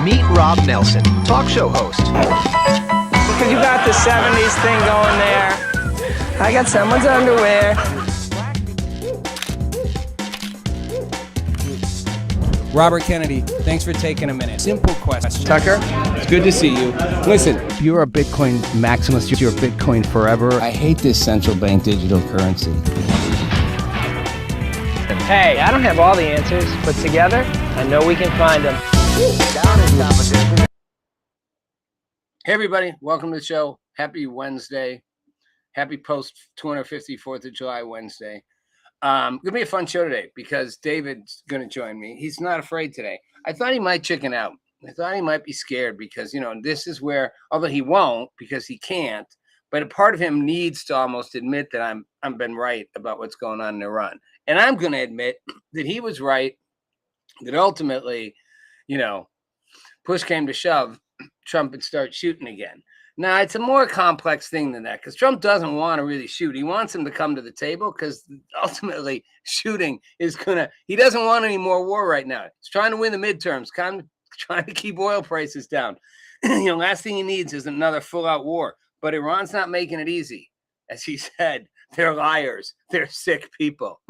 Meet Rob Nelson, talk show host. Because you got the 70s thing going there. I got someone's underwear. Robert Kennedy, thanks for taking a minute. Simple question. Tucker, it's good to see you. Listen, You're a Bitcoin maximalist. You're Bitcoin forever. I hate this central bank digital currency. hey, I don't have all the answers, but together, I know we can find them. Hey everybody, welcome to the show. Happy Wednesday. Happy post 250 4th of July Wednesday. Gonna be a fun show today because David's gonna join me. He's not afraid today. I thought he might chicken out. I thought he might be scared because, you know, this is where, although he won't because he can't, but a part of him needs to almost admit that I'm been right about what's going on in Iran. And I'm gonna admit that he was right, that ultimately, you know, push came to shove, Trump would start shooting again. Now, it's a more complex thing than that because Trump doesn't want to really shoot. He wants him to come to the table because ultimately shooting is he doesn't want any more war right now. He's trying to win the midterms, kind of trying to keep oil prices down. You know, last thing he needs is another full-out war. But Iran's not making it easy. As he said, they're liars. They're sick people.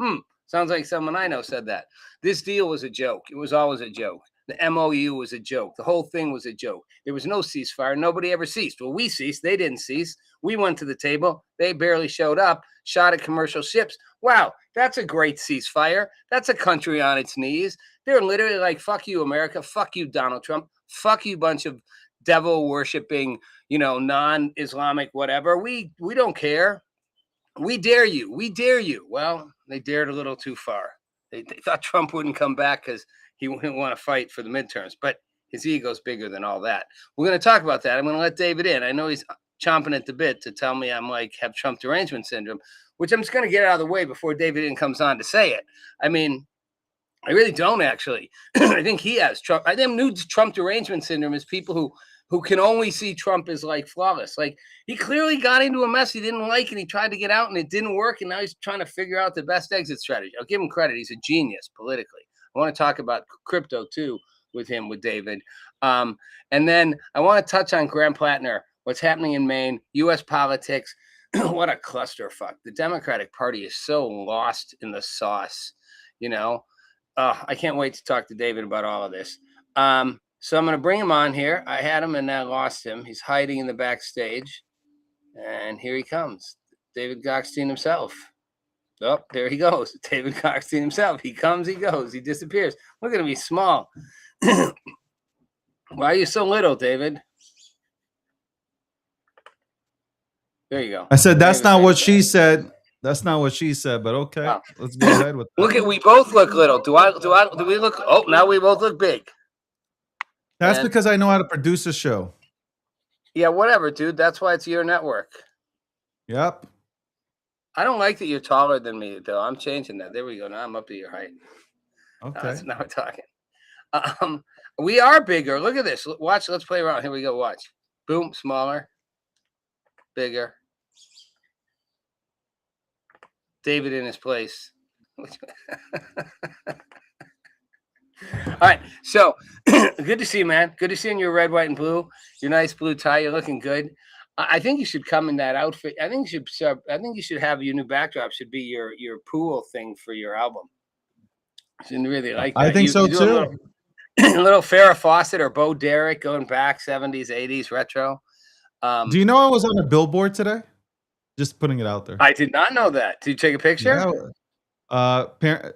Sounds like someone I know said that. This deal was a joke. It was always a joke. The MOU was a joke. The whole thing was a joke. There was no ceasefire. Nobody ever ceased. Well, we ceased. They didn't cease. We went to the table. They barely showed up, shot at commercial ships. Wow, that's a great ceasefire. That's a country on its knees. They're literally like, fuck you, America. Fuck you, Donald Trump. Fuck you, bunch of devil worshipping, you know, non-Islamic whatever. We don't care. We dare you. We dare you. Well, they dared a little too far. They thought Trump wouldn't come back because he wouldn't want to fight for the midterms, but his ego's bigger than all that. We're going to talk about that. I'm going to let David in. I know he's chomping at the bit to tell me I'm like, have Trump derangement syndrome, which I'm just going to get out of the way before David in comes on to say it. I mean, I really don't actually. I think he has Trump. I think new Trump derangement syndrome is people who can only see Trump as like flawless. Like he clearly got into a mess he didn't like and he tried to get out and it didn't work. And now he's trying to figure out the best exit strategy. I'll give him credit. He's a genius politically. I want to talk about crypto too with David. And then I want to touch on Graham Plattner, what's happening in Maine, U.S. politics. What a clusterfuck. The Democratic Party is so lost in the sauce, you know. I can't wait to talk to David about all of this. So I'm going to bring him on here. I had him and I lost him. He's hiding in the backstage. And here he comes, David Gokhshtein himself. Oh, there he goes. David Gokhshtein himself. He comes, he goes, he disappears. Look at him, he's small. Why are you so little, David? There you go. I said that's not what she said. That's not what she said, but okay. Oh. Let's go ahead with that. Look at, we both look little. Do we look? Oh, now we both look big. That's because I know how to produce a show. Yeah, whatever, dude. That's why it's your network. Yep. I don't like that you're taller than me, though. I'm changing that. There we go. Now I'm up to your height. Okay. Now we're talking. We are bigger. Look at this. Watch. Let's play around. Here we go. Watch. Boom. Smaller. Bigger. David in his place. All right. So good to see you, man. Good to see you in your red, white, and blue. Your nice blue tie. You're looking good. I think you should come in that outfit. I think you should have your new backdrop should be your pool thing for your album. I should really like that. I think so too. A little Farrah Fawcett or Bo Derek going back 70s, 80s retro. Do you know I was on a billboard today? Just putting it out there. I did not know that. Did you take a picture? Yeah.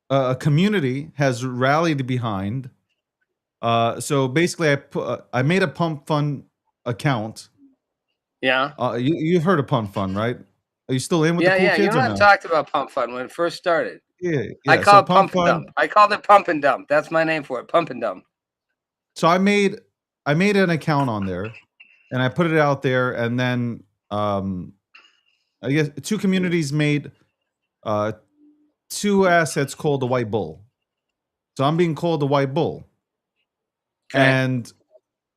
A community has rallied behind. So basically, I made a Pump Fund account. Yeah. You've heard of Pump Fund, right? Are you still in with the cool kids? Yeah, you know I talked about Pump Fund when it first started. Yeah. I call it Pump and Dump. I called it Pump and Dump. That's my name for it, Pump and Dump. So I made an account on there, and I put it out there, and then I guess two communities made two assets called the White Bull. So I'm being called the White Bull. Okay. And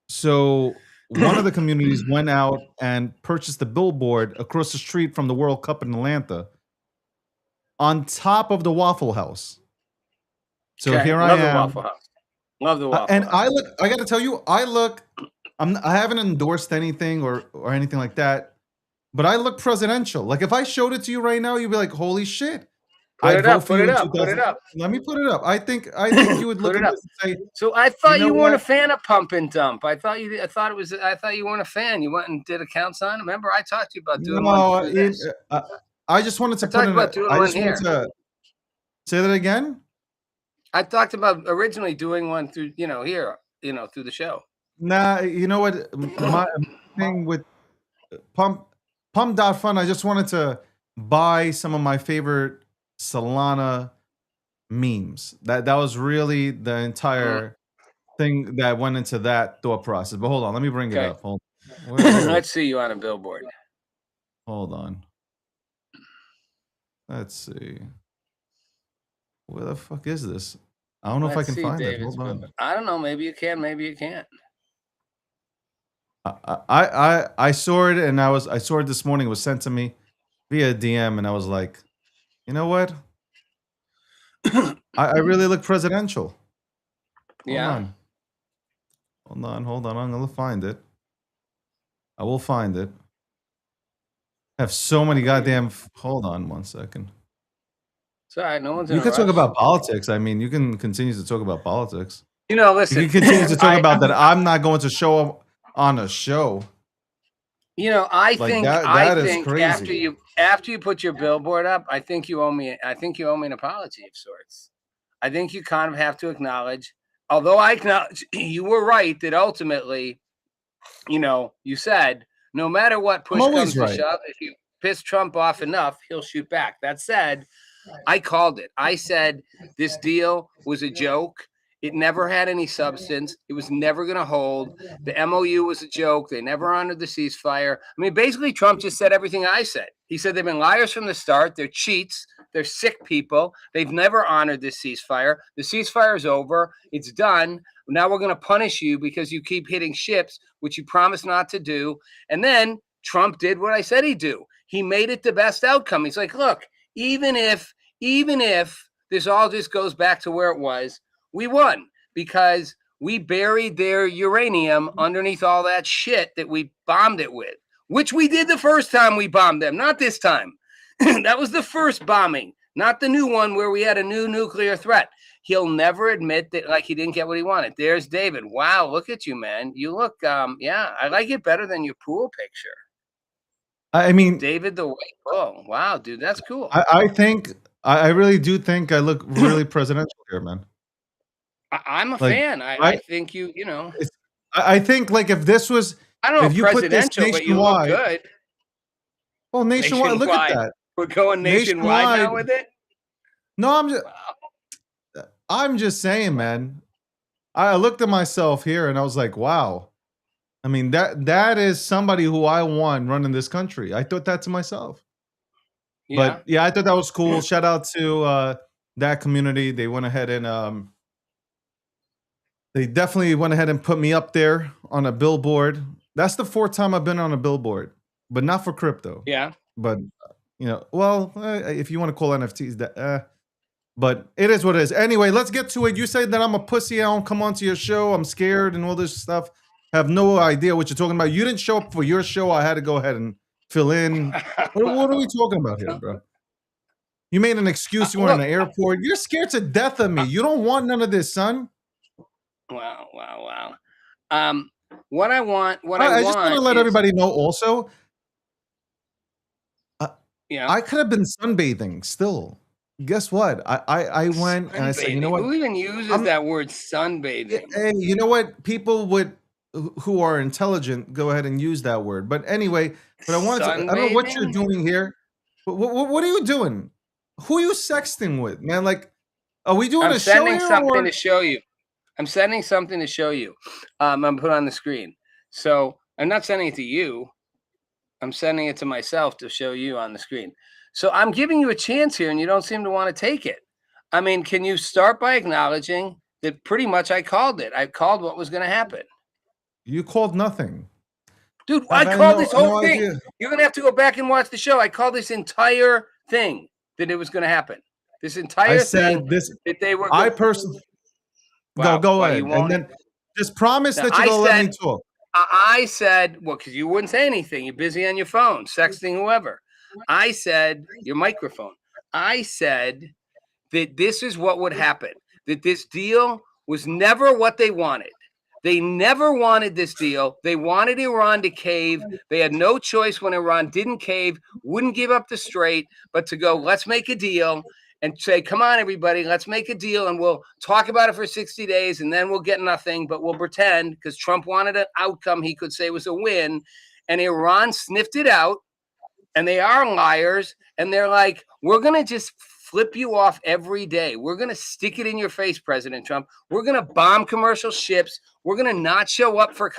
so one of the communities went out and purchased a billboard across the street from the World Cup in Atlanta on top of the Waffle House. So Okay. here Love I the am. Waffle House. Love the Waffle And House. I got to tell you, I haven't endorsed anything or anything like that, but I look presidential. Like if I showed it to you right now, you'd be like, holy shit. Put it up, vote for you in 2000. put it up. Let me put it up. I think you would look Put at it up. this and say, So I thought know you weren't a what? fan of Pump and Dump. I thought you weren't a fan. You went and did accounts on it. Remember, I talked to you about doing one through this. I just wanted to I talked about doing one here. Say that again. I talked about originally doing one through, here, through the show. Nah, you know what? My thing with Pump.fun, I just wanted to buy some of my favorite Solana memes. That was really the entire thing that went into that thought process. But hold on, let me bring it Okay. up. Hold on. Where Let's see you on a billboard. hold on. Let's see. Where the fuck is this? I don't know if I can find it. Hold on. I don't know. Maybe you can. Maybe you can't. I saw it and I saw it this morning. It was sent to me via DM and I was like, you know what? I really look presidential. Yeah. Hold on. I'm gonna find it. I will find it. I have so many goddamn. Hold on 1 second. It's all right. No one's. You can talk about politics. I mean, you can continue to talk about politics. Listen. You can continue to talk about that. I'm not going to show up on a show. I Like think that is crazy. after you put your billboard up, I think you owe me an apology of sorts. I think you kind of have to acknowledge, although I acknowledge you were right that ultimately, you said no matter what push comes to shove, if you piss Trump off enough, he'll shoot back. That said, I called it. I said this deal was a joke. It never had any substance. It was never going to hold. The MOU was a joke. They never honored the ceasefire. I mean, basically, Trump just said everything I said. He said they've been liars from the start. They're cheats. They're sick people. They've never honored this ceasefire. The ceasefire is over. It's done. Now we're going to punish you because you keep hitting ships, which you promised not to do. And then Trump did what I said he'd do. He made it the best outcome. He's like, look, even if this all just goes back to where it was, we won because we buried their uranium underneath all that shit that we bombed it with, which we did the first time we bombed them, not this time. That was the first bombing, not the new one where we had a new nuclear threat. He'll never admit that, like, he didn't get what he wanted. There's David. Wow, look at you, man. You look, I like it better than your pool picture. I mean, David the White Bull. Wow, dude, that's cool. I really do think I look really presidential here, man. I'm a fan. I think you know. I think like if this was, I don't know if you presidential, put this but you look nationwide, good. well, nationwide. Look at that. We're going nationwide now with it. No, I'm just saying, man. I looked at myself here and I was like, wow. I mean, that is somebody who I want running this country. I thought that to myself. Yeah. But yeah, I thought that was cool. Shout out to that community. They went ahead and they definitely went ahead and put me up there on a billboard. That's the fourth time I've been on a billboard, but not for crypto. Yeah. But if you want to call NFTs that, but it is what it is. Anyway, let's get to it. You say that I'm a pussy. I don't come onto your show. I'm scared and all this stuff. I have no idea what you're talking about. You didn't show up for your show. I had to go ahead and fill in. What are we talking about here, bro? You made an excuse. You were in the airport. You're scared to death of me. You don't want none of this, son. Wow. What I just want to let everybody know also. I could have been sunbathing still. Guess what? I went and I said, you know what? Who even uses that word sunbathing? Hey, you know what? People who are intelligent go ahead and use that word. But anyway, I wanted to, I don't know what you're doing here. What are you doing? Who are you sexting with, man? Like, are we doing a show here? I'm sending something to show you. I'm sending something to show you. I'm put on the screen. So I'm not sending it to you. I'm sending it to myself to show you on the screen. So I'm giving you a chance here, and you don't seem to want to take it. I mean, can you start by acknowledging that pretty much I called it? I called what was going to happen. You called nothing. Dude, I've I had called no- this whole no thing. idea. You're going to have to go back and watch the show. I called this entire thing that it was going to happen. This entire I thing said this. that they were I gonna- personally Wow, go wow, ahead, you and won't- then just promise Now, that you're I gonna let me said- talk. I said, well, because you wouldn't say anything. You're busy on your phone, sexting whoever. I said, your microphone. I said that this is what would happen, that this deal was never what they wanted. They never wanted this deal. They wanted Iran to cave. They had no choice when Iran didn't cave, wouldn't give up the strait, but to go, let's make a deal and say, come on, everybody, let's make a deal and we'll talk about it for 60 days and then we'll get nothing, but we'll pretend because Trump wanted an outcome he could say was a win. And Iran sniffed it out, and they are liars. And they're like, we're going to just flip you off every day. We're going to stick it in your face, President Trump. We're going to bomb commercial ships. We're going to not show up for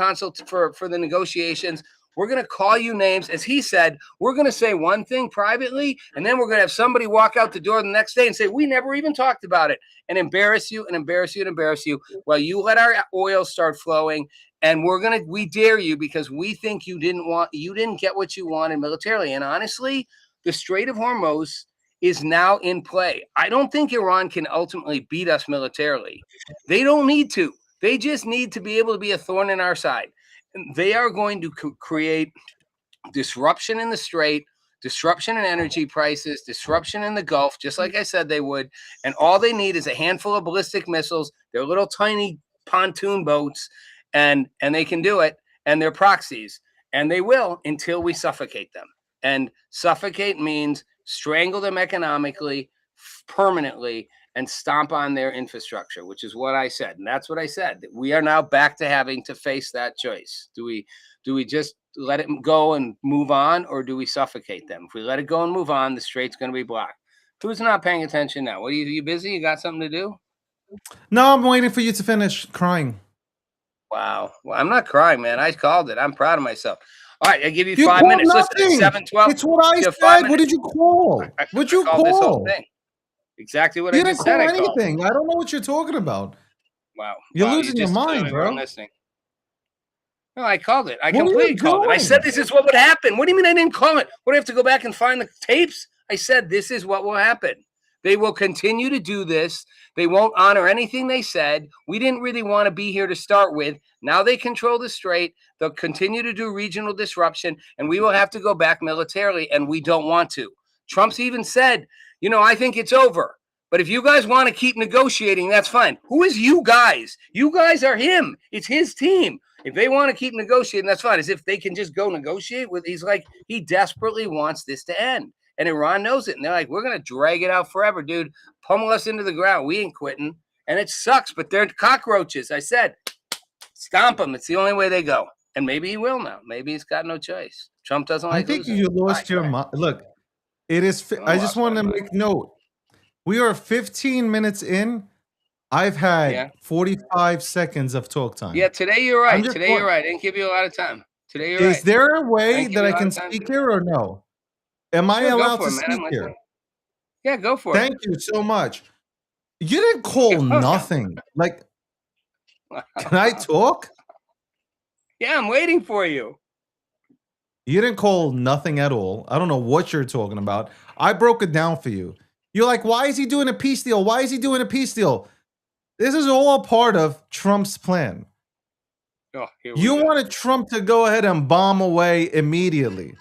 for the negotiations. We're going to call you names. As he said, we're going to say one thing privately, and then we're going to have somebody walk out the door the next day and say, we never even talked about it, and embarrass you and embarrass you and embarrass you while you let our oil start flowing. And we dare you because we think you didn't get what you wanted militarily. And honestly, the Strait of Hormuz is now in play. I don't think Iran can ultimately beat us militarily. They don't need to. They just need to be able to be a thorn in our side. They are going to create disruption in the strait, disruption in energy prices, disruption in the Gulf, just like I said they would. And all they need is a handful of ballistic missiles. They're little tiny pontoon boats, and they can do it. And they're proxies, and they will until we suffocate them. And suffocate means strangle them economically, permanently, and stomp on their infrastructure, which is what I said. And that's what I said, that we are now back to having to face that choice. Do we just let it go and move on, or do we suffocate them? If we let it go and move on, the strait's going to be blocked. Who's not paying attention now? What are you busy? You got something to do? No, I'm waiting for you to finish crying. Wow. Well, I'm not crying, man. I called it. I'm proud of myself. All right, I give you You 5 called minutes. Listen, nothing. it's 7:12. It's what I You have 5 said. What minutes. did you call? What'd you called this whole call? thing. Exactly what You I didn't just call said. I called. anything. I don't know what you're talking about. Wow. You're Wow, losing your just mind, clearly bro. weren't listening. No, I called it. I What are you completely called it. I said doing? this is what would happen. What do you mean I didn't call it? What do I have to go back and find the tapes? I said this is what will happen. They will continue to do this. They won't honor anything they said. We didn't really want to be here to start with. Now they control the strait. They'll continue to do regional disruption, and we will have to go back militarily, and we don't want to. Trump's even said, I think it's over. But if you guys want to keep negotiating, that's fine. Who is you guys? You guys are him. It's his team. If they want to keep negotiating, that's fine. As if they can just go negotiate with. He's like, he desperately wants this to end. And Iran knows it. And they're like, we're going to drag it out forever, dude. Pummel us into the ground. We ain't quitting. And it sucks, but they're cockroaches. I said, stomp them. It's the only way they go. And maybe he will now. Maybe he's got no choice. Trump doesn't like I think losing. you lost your mind. Look, it is. I just want to make note. We are 15 minutes in. I've had 45 seconds of talk time. Yeah, today you're right. Today you're right. I didn't give you a lot of time. Today you're right. Is there a way that I can speak speak here or no? Am I allowed to speak here? Yeah, go for it. Thank you so much. You didn't call nothing. Like, can I talk? Yeah, I'm waiting for you. You didn't call nothing at all. I don't know what you're talking about. I broke it down for you. You're like, why is he doing a peace deal? Why is he doing a peace deal? This is all part of Trump's plan. Oh, you wanted Trump to go ahead and bomb away immediately.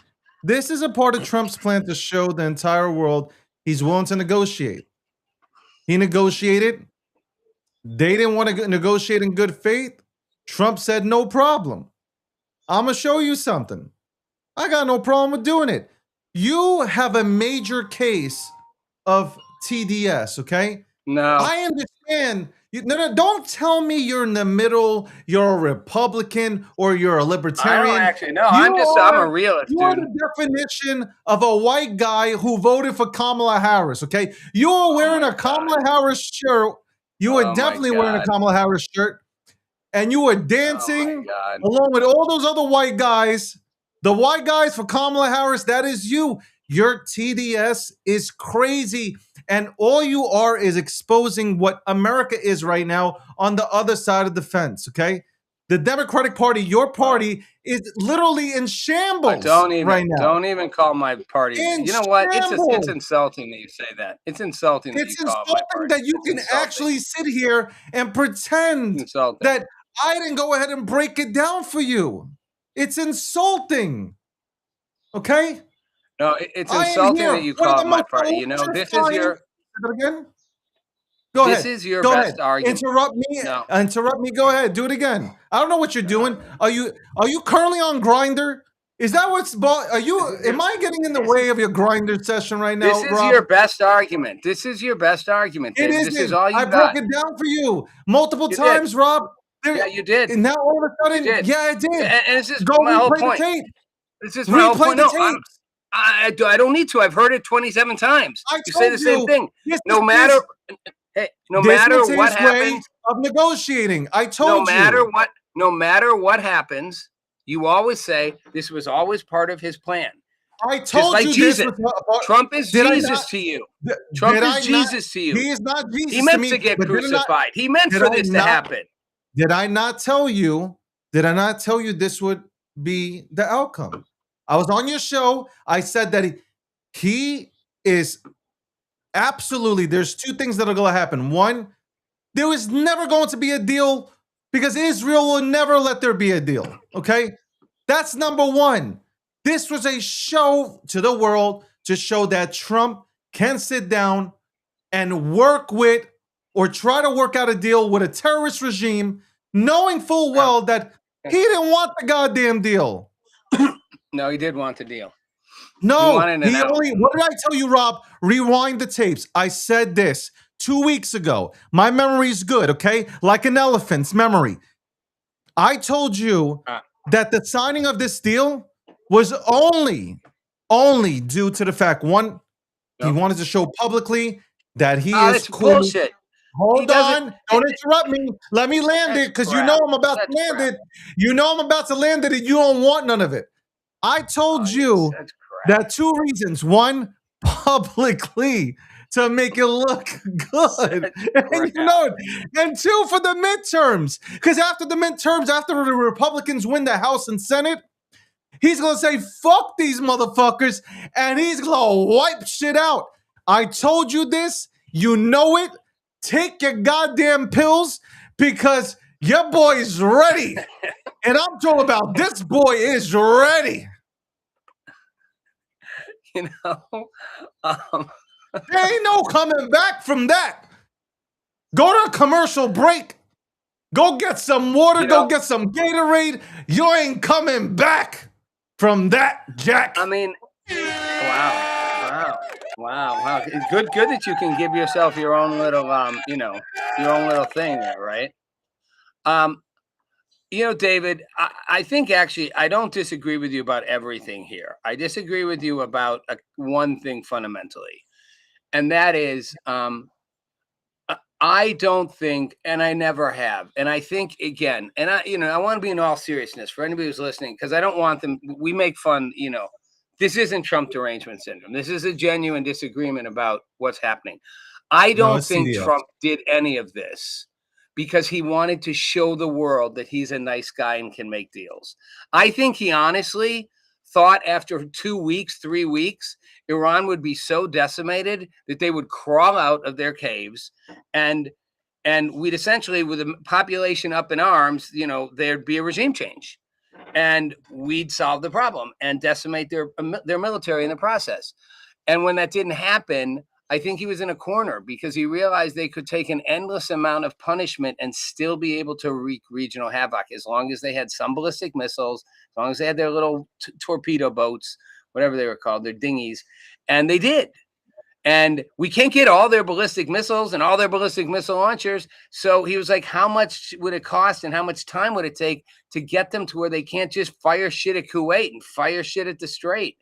This is a part of Trump's plan to show the entire world he's willing to negotiate. He negotiated. They didn't want to negotiate in good faith. Trump said, no problem. I'm going to show you something. I got no problem with doing it. You have a major case of TDS, okay? No. I understand. No, don't tell me you're in the middle, you're a Republican, or you're a libertarian. I don't actually, no, I'm a realist, you dude. are the definition of a white guy who voted for Kamala Harris, okay? You are wearing a Kamala Harris shirt. You were definitely wearing a Kamala Harris shirt. And you were dancing along with all those other white guys The why guys for Kamala Harris, that is you. Your TDS is crazy. And all you are is exposing what America is right now on the other side of the fence, okay? The Democratic Party, your party, is literally in shambles right now. Don't even call my party. In You know what? It's shambles. insulting that you say that. It's insulting that It's you call it my insulting party. that you It's can insulting. actually sit here and pretend Insulting. that I didn't go ahead and break it down for you. It's insulting. Okay? No, it's I am insulting here. that you One of call the it my most party. You know, this is electrifying- your Say that again? Go this ahead. is your Go best ahead. argument. Interrupt me. No. Interrupt me. Go ahead. Do it again. I don't know what you're doing. Are you currently on Grinder? Is that what's are you am I getting in the way of your Grinder session right now? This is Rob? your best argument. This is your best argument. It David. isn't. This is all you I got. broke it down for you multiple You times, did. Rob. Yeah, you did. And now all of a sudden, You did. yeah, I did. And this is Go my whole replay point. the tape. This is my whole Replay point. the No, tapes. I don't need to. I've heard it 27 times. I You say the told same you, thing. this No is matter this- hey, no this matter was what his way happens, of negotiating. I no told matter you. no matter what happens, you always say this was always part of his plan. I Just told like you Jesus. this was Trump is Did I Jesus not- to you. Th- Trump did I is not- Jesus to you. He is not Jesus He meant to me. to get but did I not- crucified. He meant did for I this to not- happen. Did I not tell you? Did I not tell you this would be the outcome? I was on your show. I said that he is absolutely. There's two things that are going to happen. One, there is never going to be a deal because Israel will never let there be a deal. Okay, that's number one. This was a show to the world to show that Trump can sit down and work with or try to work out a deal with a terrorist regime, knowing full well that he didn't want the goddamn deal. No, he did want the deal. No, wanted an he out. only. What did I tell you, Rob? Rewind the tapes. I said this 2 weeks ago. My memory's good, okay? Like an elephant's memory. I told you that the signing of this deal was only due to the fact, one, he wanted to show publicly that he is That's cool. bullshit. Hold on. Don't interrupt me. Let me land it because you know I'm about to land it. You know I'm about to land it and you don't want none of it. I told you That's crap. that two reasons. One, publicly to make it look good. And you know it. And two, for the midterms. Because after the midterms, after the Republicans win the House and Senate, he's going to say, fuck these motherfuckers. And he's going to wipe shit out. I told you this. You know it. Take your goddamn pills because your boy's ready. And I'm talking about this boy is ready. You know, There ain't no coming back from that. Go to a commercial break. Go get some water. Go get some Gatorade. You ain't coming back from that, Jack. I mean, wow. Good that you can give yourself your own little, your own little thing there, right? David, I think actually I don't disagree with you about everything here. I disagree with you about one thing fundamentally, and that is I don't think, and I never have, and I think again, and I want to be in all seriousness for anybody who's listening because I don't want them. We make fun, This isn't Trump derangement syndrome. This is a genuine disagreement about what's happening. I don't think CDL. Trump did any of this because he wanted to show the world that he's a nice guy and can make deals. I think he honestly thought after 2 weeks, 3 weeks, Iran would be so decimated that they would crawl out of their caves and we'd essentially, with the population up in arms, there'd be a regime change. And we'd solve the problem and decimate their military in the process. And when that didn't happen, I think he was in a corner because he realized they could take an endless amount of punishment and still be able to wreak regional havoc as long as they had some ballistic missiles, as long as they had their little torpedo boats, whatever they were called, their dinghies. And they did. And we can't get all their ballistic missiles and all their ballistic missile launchers. So he was like, how much would it cost and how much time would it take to get them to where they can't just fire shit at Kuwait and fire shit at the Strait?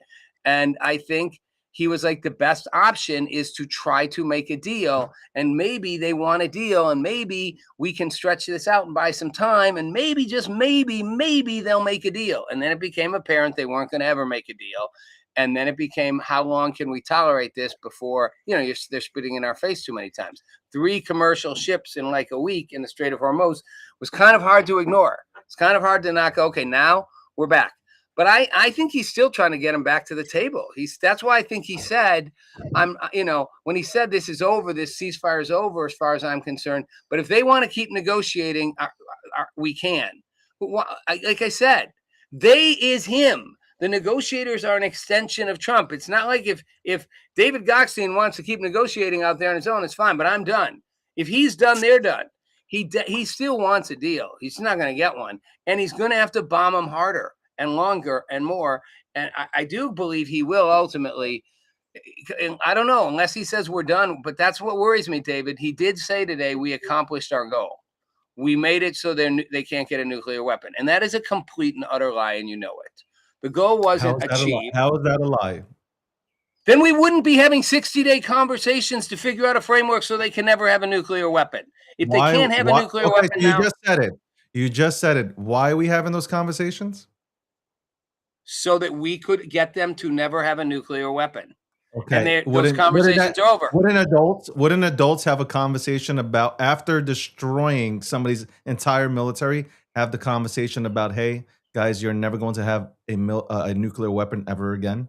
And I think he was like, the best option is to try to make a deal, and maybe they want a deal, and maybe we can stretch this out and buy some time, and maybe, just maybe they'll make a deal. And then it became apparent they weren't going to ever make a deal. And then it became, how long can we tolerate this before, they're spitting in our face too many times. 3 commercial ships in like a week in the Strait of Hormuz was kind of hard to ignore. It's kind of hard to not go, okay, now we're back. But I think he's still trying to get him back to the table. That's why I think he said, when he said this is over, this ceasefire is over as far as I'm concerned. But if they want to keep negotiating, we can. But like I said, they is him. The negotiators are an extension of Trump. It's not like if David Goxine wants to keep negotiating out there on his own, it's fine, but I'm done. If he's done, they're done. He still wants a deal. He's not going to get one. And he's going to have to bomb him harder and longer and more. And I do believe he will ultimately. I don't know, unless he says we're done. But that's what worries me, David. He did say today, we accomplished our goal. We made it so they can't get a nuclear weapon. And that is a complete and utter lie, and you know it. The goal wasn't achieved. How is that a lie? Then we wouldn't be having 60-day conversations to figure out a framework so they can never have a nuclear weapon. If they can't have a nuclear weapon now. You just said it. You just said it. Why are we having those conversations? So that we could get them to never have a nuclear weapon. Okay. And those conversations are over. Wouldn't adults have a conversation about, after destroying somebody's entire military, have the conversation about, hey, guys, you're never going to have a nuclear weapon ever again,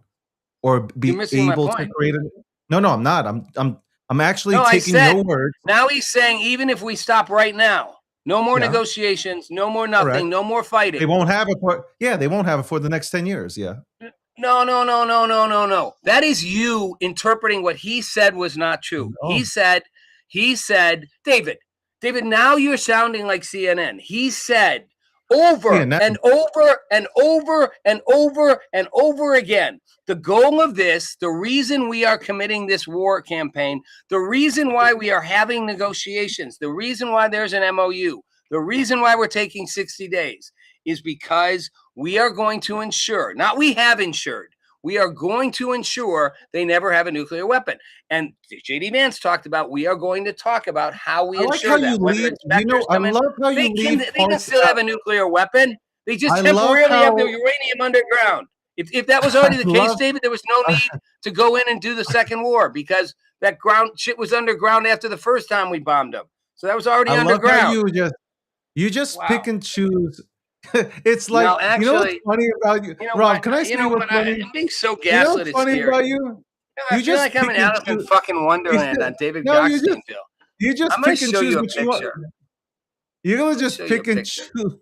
or be able to create it? No, I'm not. I'm actually taking your words. Now he's saying, even if we stop right now, no more negotiations, no more nothing, correct, no more fighting. They won't have it they won't have it for the next 10 years. Yeah. No. That is you interpreting what he said was not true. No. He said, David, now you're sounding like CNN. He said, over and over and over and over and over again, the goal of this, the reason we are committing this war campaign, the reason why we are having negotiations, the reason why there's an MOU, the reason why we're taking 60 days is because we are going to ensure, not we have ensured, we are going to ensure they never have a nuclear weapon. And J.D. Vance talked about, we are going to talk about how we ensure that. They can still have a nuclear weapon. They just temporarily have the uranium underground. If that was already the case, David, there was no need to go in and do the second war, because that ground shit was underground after the first time we bombed them. So that was already underground. You just pick and choose. It's like, no, actually, what's funny about you, Rob? Can I say what's funny? I'm being so gaslit. It's funny about you. I feel like I'm in Alice in fucking Wonderland on David Goxine. You just pick and choose what you want. You're gonna just pick and choose.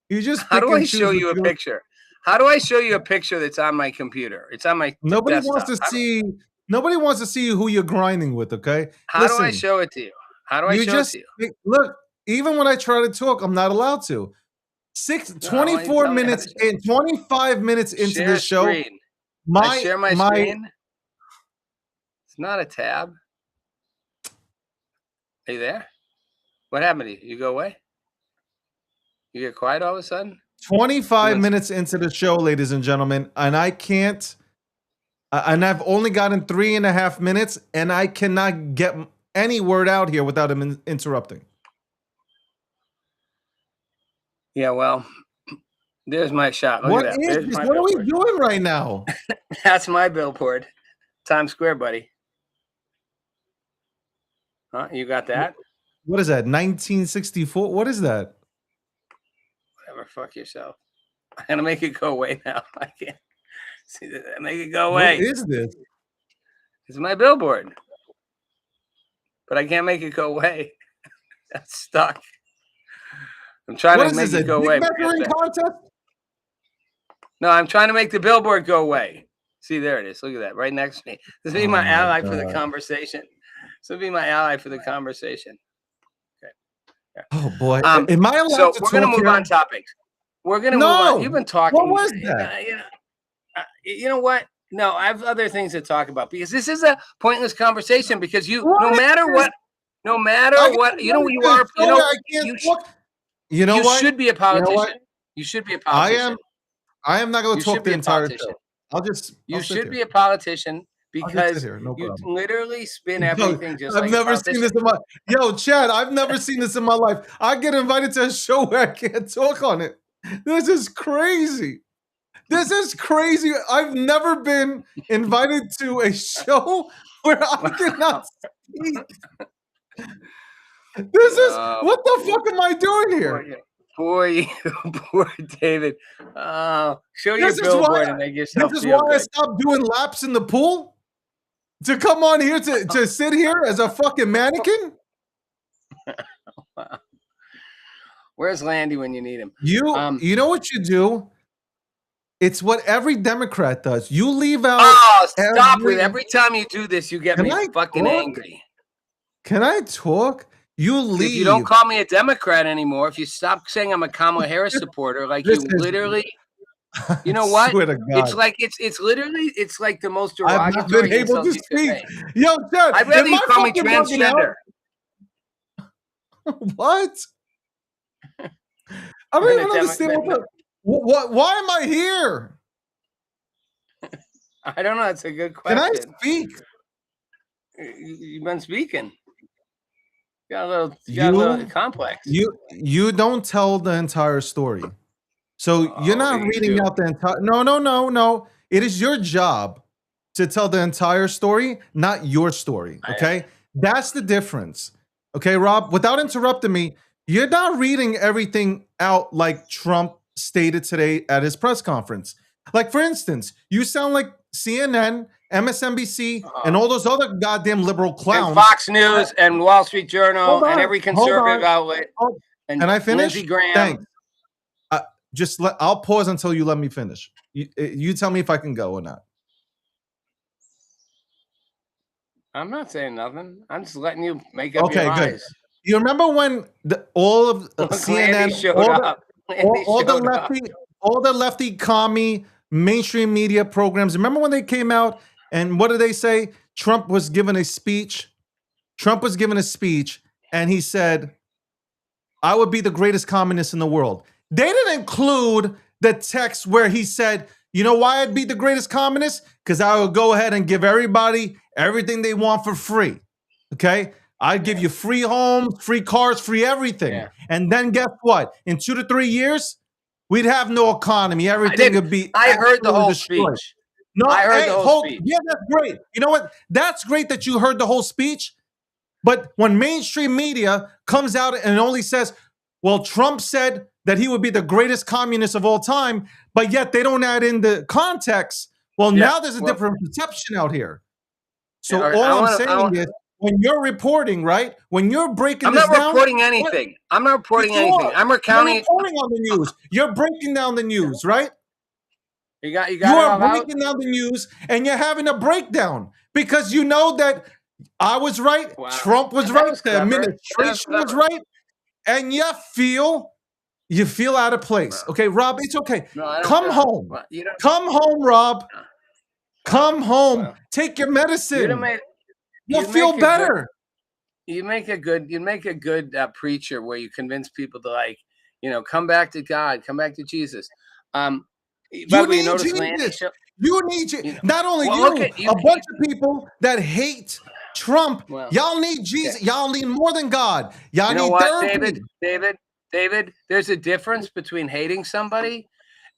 You just. How do I show you a picture? How do I show you a picture that's on my computer? It's on my. Nobody desktop. wants to see. Nobody wants to see who you're grinding with. Okay. How do I show it to you? How do I show it to you? Look, even when I try to talk, I'm not allowed to. 24 minutes in, 25 minutes into the show. I share my screen. It's not a tab. Are you there? What happened to you? You go away? You get quiet all of a sudden? 25 minutes into the show, ladies and gentlemen, and I can't, and I've only gotten 3.5 minutes, and I cannot get any word out here without him interrupting. Yeah, well, there's my shot. Look at that. What are we doing right now? That's my billboard. Times Square, buddy. Huh? You got that? What is that? 1964? What is that? Whatever. Fuck yourself. I'm going to make it go away now. I can't see that. Make it go away. What is this? It's my billboard. But I can't make it go away. That's stuck. I'm trying to make it go away. No, I'm trying to make the billboard go away. See, there it is. Look at that, right next to me. This will be my ally for the conversation. This will be my ally for the conversation. Okay. Yeah. Oh boy, am I allowed so to we're going to move on topics. We're going to move on. You've been talking. What was that? You know what? No, I have other things to talk about, because this is a pointless conversation. Because no matter what, you know who you are. You should be a politician. You should be a politician. I am not going to talk the entire show. You should be a politician. because here, no you problem. literally spin Yo, everything just I've like never a seen this in my Chad. I've never seen this in my life. I get invited to a show where I can't talk on it. This is crazy. This is crazy. I've never been invited to a show where I cannot speak. This is what the fuck am I doing here? Poor you, poor David. Show your This is why billboard and make yourself this is feel why I good. stopped doing laps in the pool to come on here to sit here as a fucking mannequin. Where's Landy when you need him? You know what you do? It's what every Democrat does. You leave out. Oh, stop it! Every time you do this, you get me fucking angry. Can I talk? You leave. If you don't call me a Democrat anymore, if you stop saying I'm a Kamala Harris supporter, like you literally, you know what? It's like it's literally like the most derogatory. I've not been able to speak. Yo, Chad, I'd rather you call me transgender. What? I don't even understand what. Why am I here? I don't know. That's a good question. Can I speak? You've been speaking. You got a little complex. You don't tell the entire story. So you're not reading out the entire. No. It is your job to tell the entire story, not your story. Okay, that's the difference. Okay, Rob. Without interrupting me, you're not reading everything out like Trump stated today at his press conference. Like, for instance, you sound like CNN, MSNBC, and all those other goddamn liberal clowns. And Fox News and Wall Street Journal and every conservative outlet. And I finish? Lindsey Graham. Thanks. I'll pause until you let me finish. You tell me if I can go or not. I'm not saying nothing. I'm just letting you make up your good. eyes. You remember when all of CNN, all the lefty commie mainstream media programs, remember when they came out and what did they say? Trump was given a speech. And he said, I would be the greatest communist in the world. They didn't include the text where he said, you know why I'd be the greatest communist? Because I would go ahead and give everybody everything they want for free. Okay? I'd give you free homes, free cars, free everything. Yeah. And then guess what? In 2 to 3 years, we'd have no economy. Everything would be. I heard the whole speech. No, I heard the whole speech. Yeah, that's great. You know what? That's great that you heard the whole speech. But when mainstream media comes out and only says, well, Trump said that he would be the greatest communist of all time, but yet they don't add in the context. Well, now there's a different perception out here. So all I'm saying is, when you're reporting, right? When you're breaking this down. I'm not reporting anything. I'm recounting. You're reporting on the news. You're breaking down the news, right? You are breaking down the news and you're having a breakdown because you know that I was right, Trump was right, the administration was right, and you feel out of place. Okay, Rob, it's okay. No, come home. Come home, Rob. Come home. Take your medicine. You'll feel better. You make a good preacher where you convince people to come back to God, come back to Jesus. You need Jesus. You need Jesus. Not only a bunch of people that hate Trump. Y'all need Jesus. Okay. Y'all need more than God. Y'all need therapy. David, there's a difference between hating somebody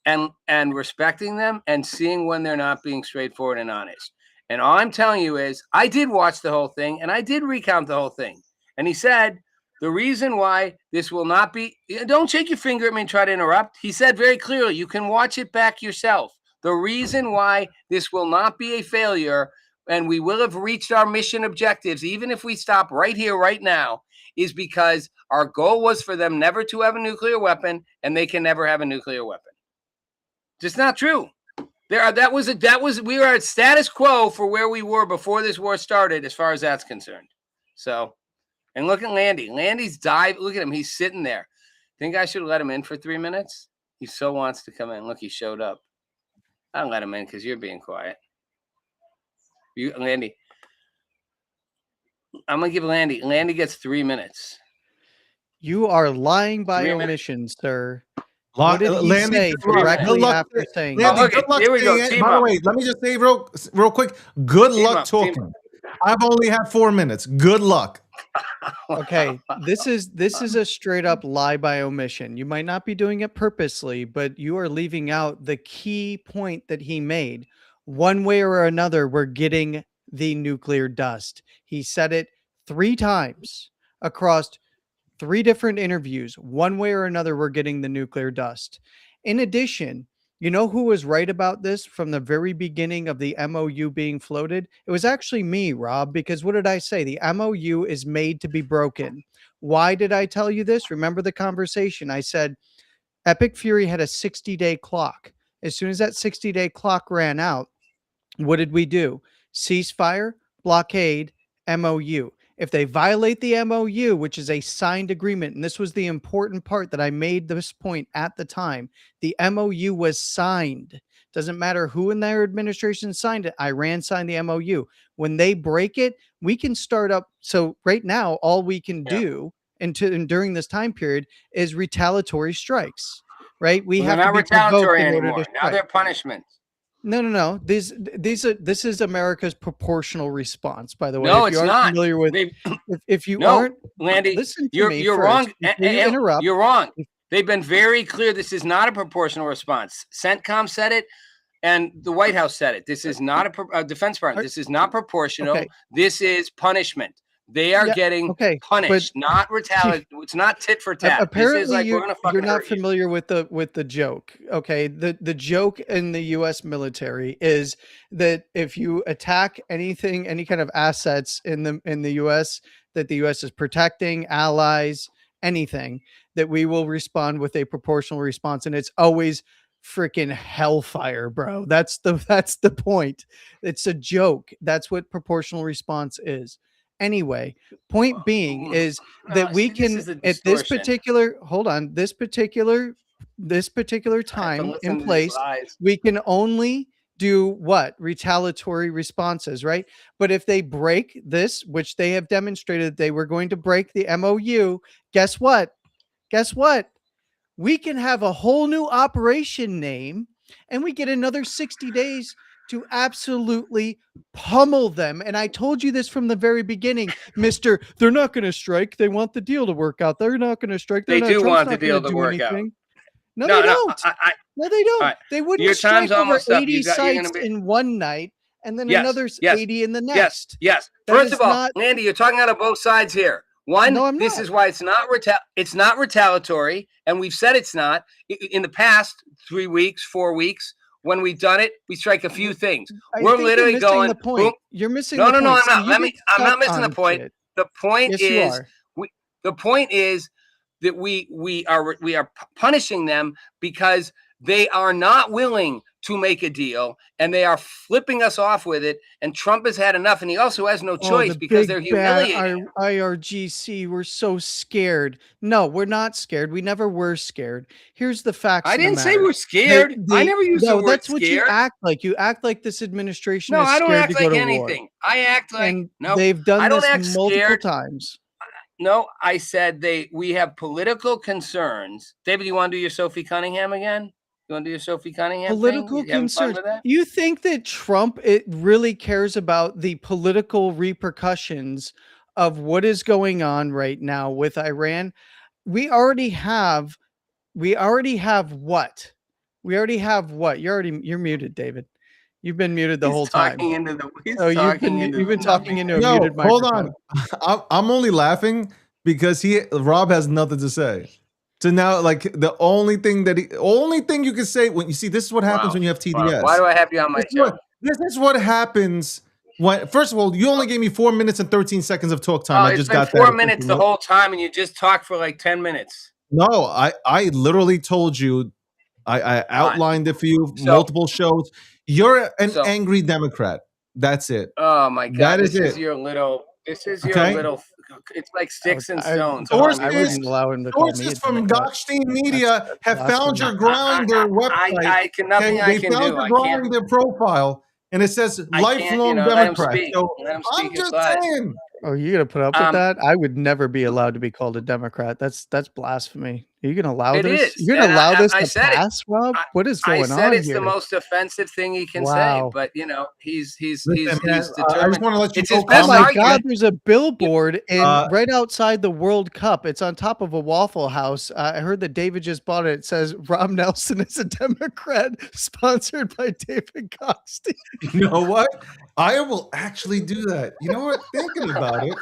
and respecting them and seeing when they're not being straightforward and honest. And all I'm telling you is I did watch the whole thing and I did recount the whole thing. And he said, the reason why this will not be, don't shake your finger at me and try to interrupt. He said very clearly, you can watch it back yourself. The reason why this will not be a failure and we will have reached our mission objectives, even if we stop right here, right now, is because our goal was for them never to have a nuclear weapon and they can never have a nuclear weapon. Just not true. We are at status quo for where we were before this war started, as far as that's concerned. So, and look at Landy. Landy's dive. Look at him. He's sitting there. Think I should let him in for 3 minutes? He so wants to come in. Look, he showed up. I'll let him in because you're being quiet. Landy. I'm gonna give Landy. Landy gets 3 minutes. You are lying by omission, sir. What did he Landy, say good luck. directly Good luck. after saying Landy, Oh, look good it. luck Here we go. saying it. Team By the up. way, let me just say real quick. Good Team luck up, team talking. I've only had 4 minutes. Good luck. Okay, this is a straight up lie by omission. You might not be doing it purposely, but you are leaving out the key point that he made. One way or another, we're getting the nuclear dust. He said it 3 times across 3 different interviews. One way or another, we're getting the nuclear dust. In addition, you know who was right about this from the very beginning of the MOU being floated? It was actually me, Rob, because what did I say? The MOU is made to be broken. Why did I tell you this? Remember the conversation? I said Epic Fury had a 60-day clock. As soon as that 60-day clock ran out, what did we do? Ceasefire, blockade, MOU. If they violate the MOU, which is a signed agreement, and this was the important part that I made this point at the time, the MOU was signed. Doesn't matter who in their administration signed it. Iran signed the MOU. When they break it, we can start up. So right now, all we can do and during this time period is retaliatory strikes. Right? We Well, have they're to not be provoked retaliatory in order anymore. to Now strike. they're punishments. No. This is America's proportional response. By the way, No, if it's you aren't not. familiar with, They if you no, aren't, Landy, listen to you're me you're first wrong. before you interrupt. You're wrong. They've been very clear. This is not a proportional response. CENTCOM said it, and the White House said it. This is not a Defense Department. This is not proportional. Okay. This is punishment. They are Yeah, getting okay, but punished, not retaliate. It's not tit for tat. This is apparently like we're gonna fucking you're not hurt you. familiar with the joke. Okay, the joke in the U.S. military is that if you attack anything, any kind of assets in the U.S. that the U.S. is protecting, allies, anything, that we will respond with a proportional response, and it's always freaking hellfire, bro. That's the point. It's a joke. That's what proportional response is. Anyway, point being is that we can at this particular this particular time and place, we can only do what? Retaliatory responses, right? But if they break this, which they have demonstrated they were going to break the MOU, guess what? Guess what? We can have a whole new operation name and we get another 60 days to absolutely pummel them. And I told you this from the very beginning, Mr. They're not going to strike. They want the deal to work out. They're not going to strike. They do Trump's want the not deal gonna to do work out. anything. No, they don't. No, they don't. right. They wouldn't Your strike time's over almost up. 80 You're sites gonna be- in one night and then Yes, another yes, 80 in the Yes, next. yes. That First is of all, not- Landy, you're talking out of both sides here. One, No, I'm this not. is why it's not retaliatory, and we've said it's not. In the past 3 weeks, 4 weeks, when we've done it, we strike a few things. I We're think literally you're missing going. the point. Boom. You're missing No, the no, point. no, I'm See, not. you get I'm not stuck missing the on point. shit. The point Yes, you is, are. the point is that we are punishing them because they are not willing to make a deal, and they are flipping us off with it. And Trump has had enough, and he also has no choice because they're humiliating. IRGC, we're so scared. No, we're not scared. We never were scared. Here's the facts. I of the didn't say matter. we're scared. I never used the word that's what you scared. act like. You act like this administration No, is I don't scared act to go like to anything. war. I act like And no. they've done I don't this act multiple scared. times. No, I said we have political concerns. David, you want to do your Sophie Cunningham again? You want to do your Sophie Cunningham Political thing? You having fun concerns. with that? You think that Trump really cares about the political repercussions of what is going on right now with Iran? We already have what? You're muted, David. You've been muted the whole time. You've been talking into a muted microphone. Hold on. I'm only laughing because Rob has nothing to say. So now, like, the only thing you can say when you see this is what happens when you have TDS. Wow. Why do I have you on my show? This is what happens when. First of all, you only gave me 4 minutes and 13 seconds of talk time. I just got 4 minutes the whole time, and you just talked for like 10 minutes. No, I literally told you. I outlined it for you multiple shows. You're an angry Democrat. That's it. Oh my God! This is your little. This is your little. It's like sticks and stones. I wouldn't allow him to call me. Sources from Gottstein Media have found your Grindr website. They found your Grindr profile, and it says lifelong Democrat. So I'm just saying. Oh, you gonna put up with Um, that? I would never be allowed to be called a Democrat. That's blasphemy. Are you gonna allow it this? is, You're gonna and allow this I to said it. pass, Rob? I, What is I going said on it's the here? most offensive thing he can say, Wow. but you know, he's Listen, man, I just determined. want to let you It's know, his Oh best my Kamala, God, argument. there's a billboard in uh, right outside the World Cup. It's on top of a Waffle House. I heard that David just bought it. It says Rob Nelson is a Democrat, sponsored by David Goxty. you know what? I will actually do that. You know what? Thinking about it,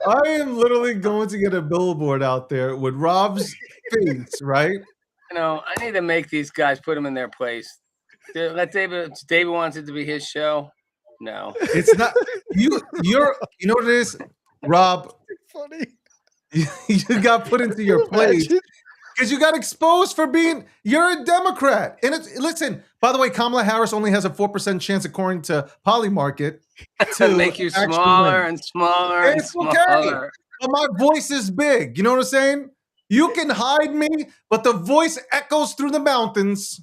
I am literally going to get a billboard out there with Rob's face, right? You know, I need to make these guys put them in their place. Let David. David wants it to be his show. No, It's not you. You know what it is, Rob. Funny. You got put into your place Imagine. because you got exposed for being. You're a Democrat, and it's listen. By the way, Kamala Harris only has a 4% chance, according to Polymarket, to to make you actually smaller win. and smaller And and it's okay. smaller. But my voice is big. You know what I'm saying? You can hide me, but the voice echoes through the mountains.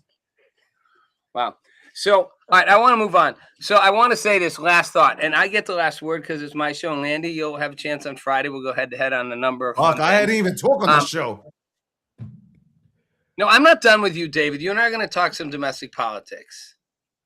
Wow. So, all right, I want to move on. So, I want to say this last thought, and I get the last word because it's my show. And Landy, you'll have a chance on Friday. We'll go head to head on the number of. Fuck, fun I hadn't things. even talked on the show. No, I'm not done with you, David. You and I are going to talk some domestic politics.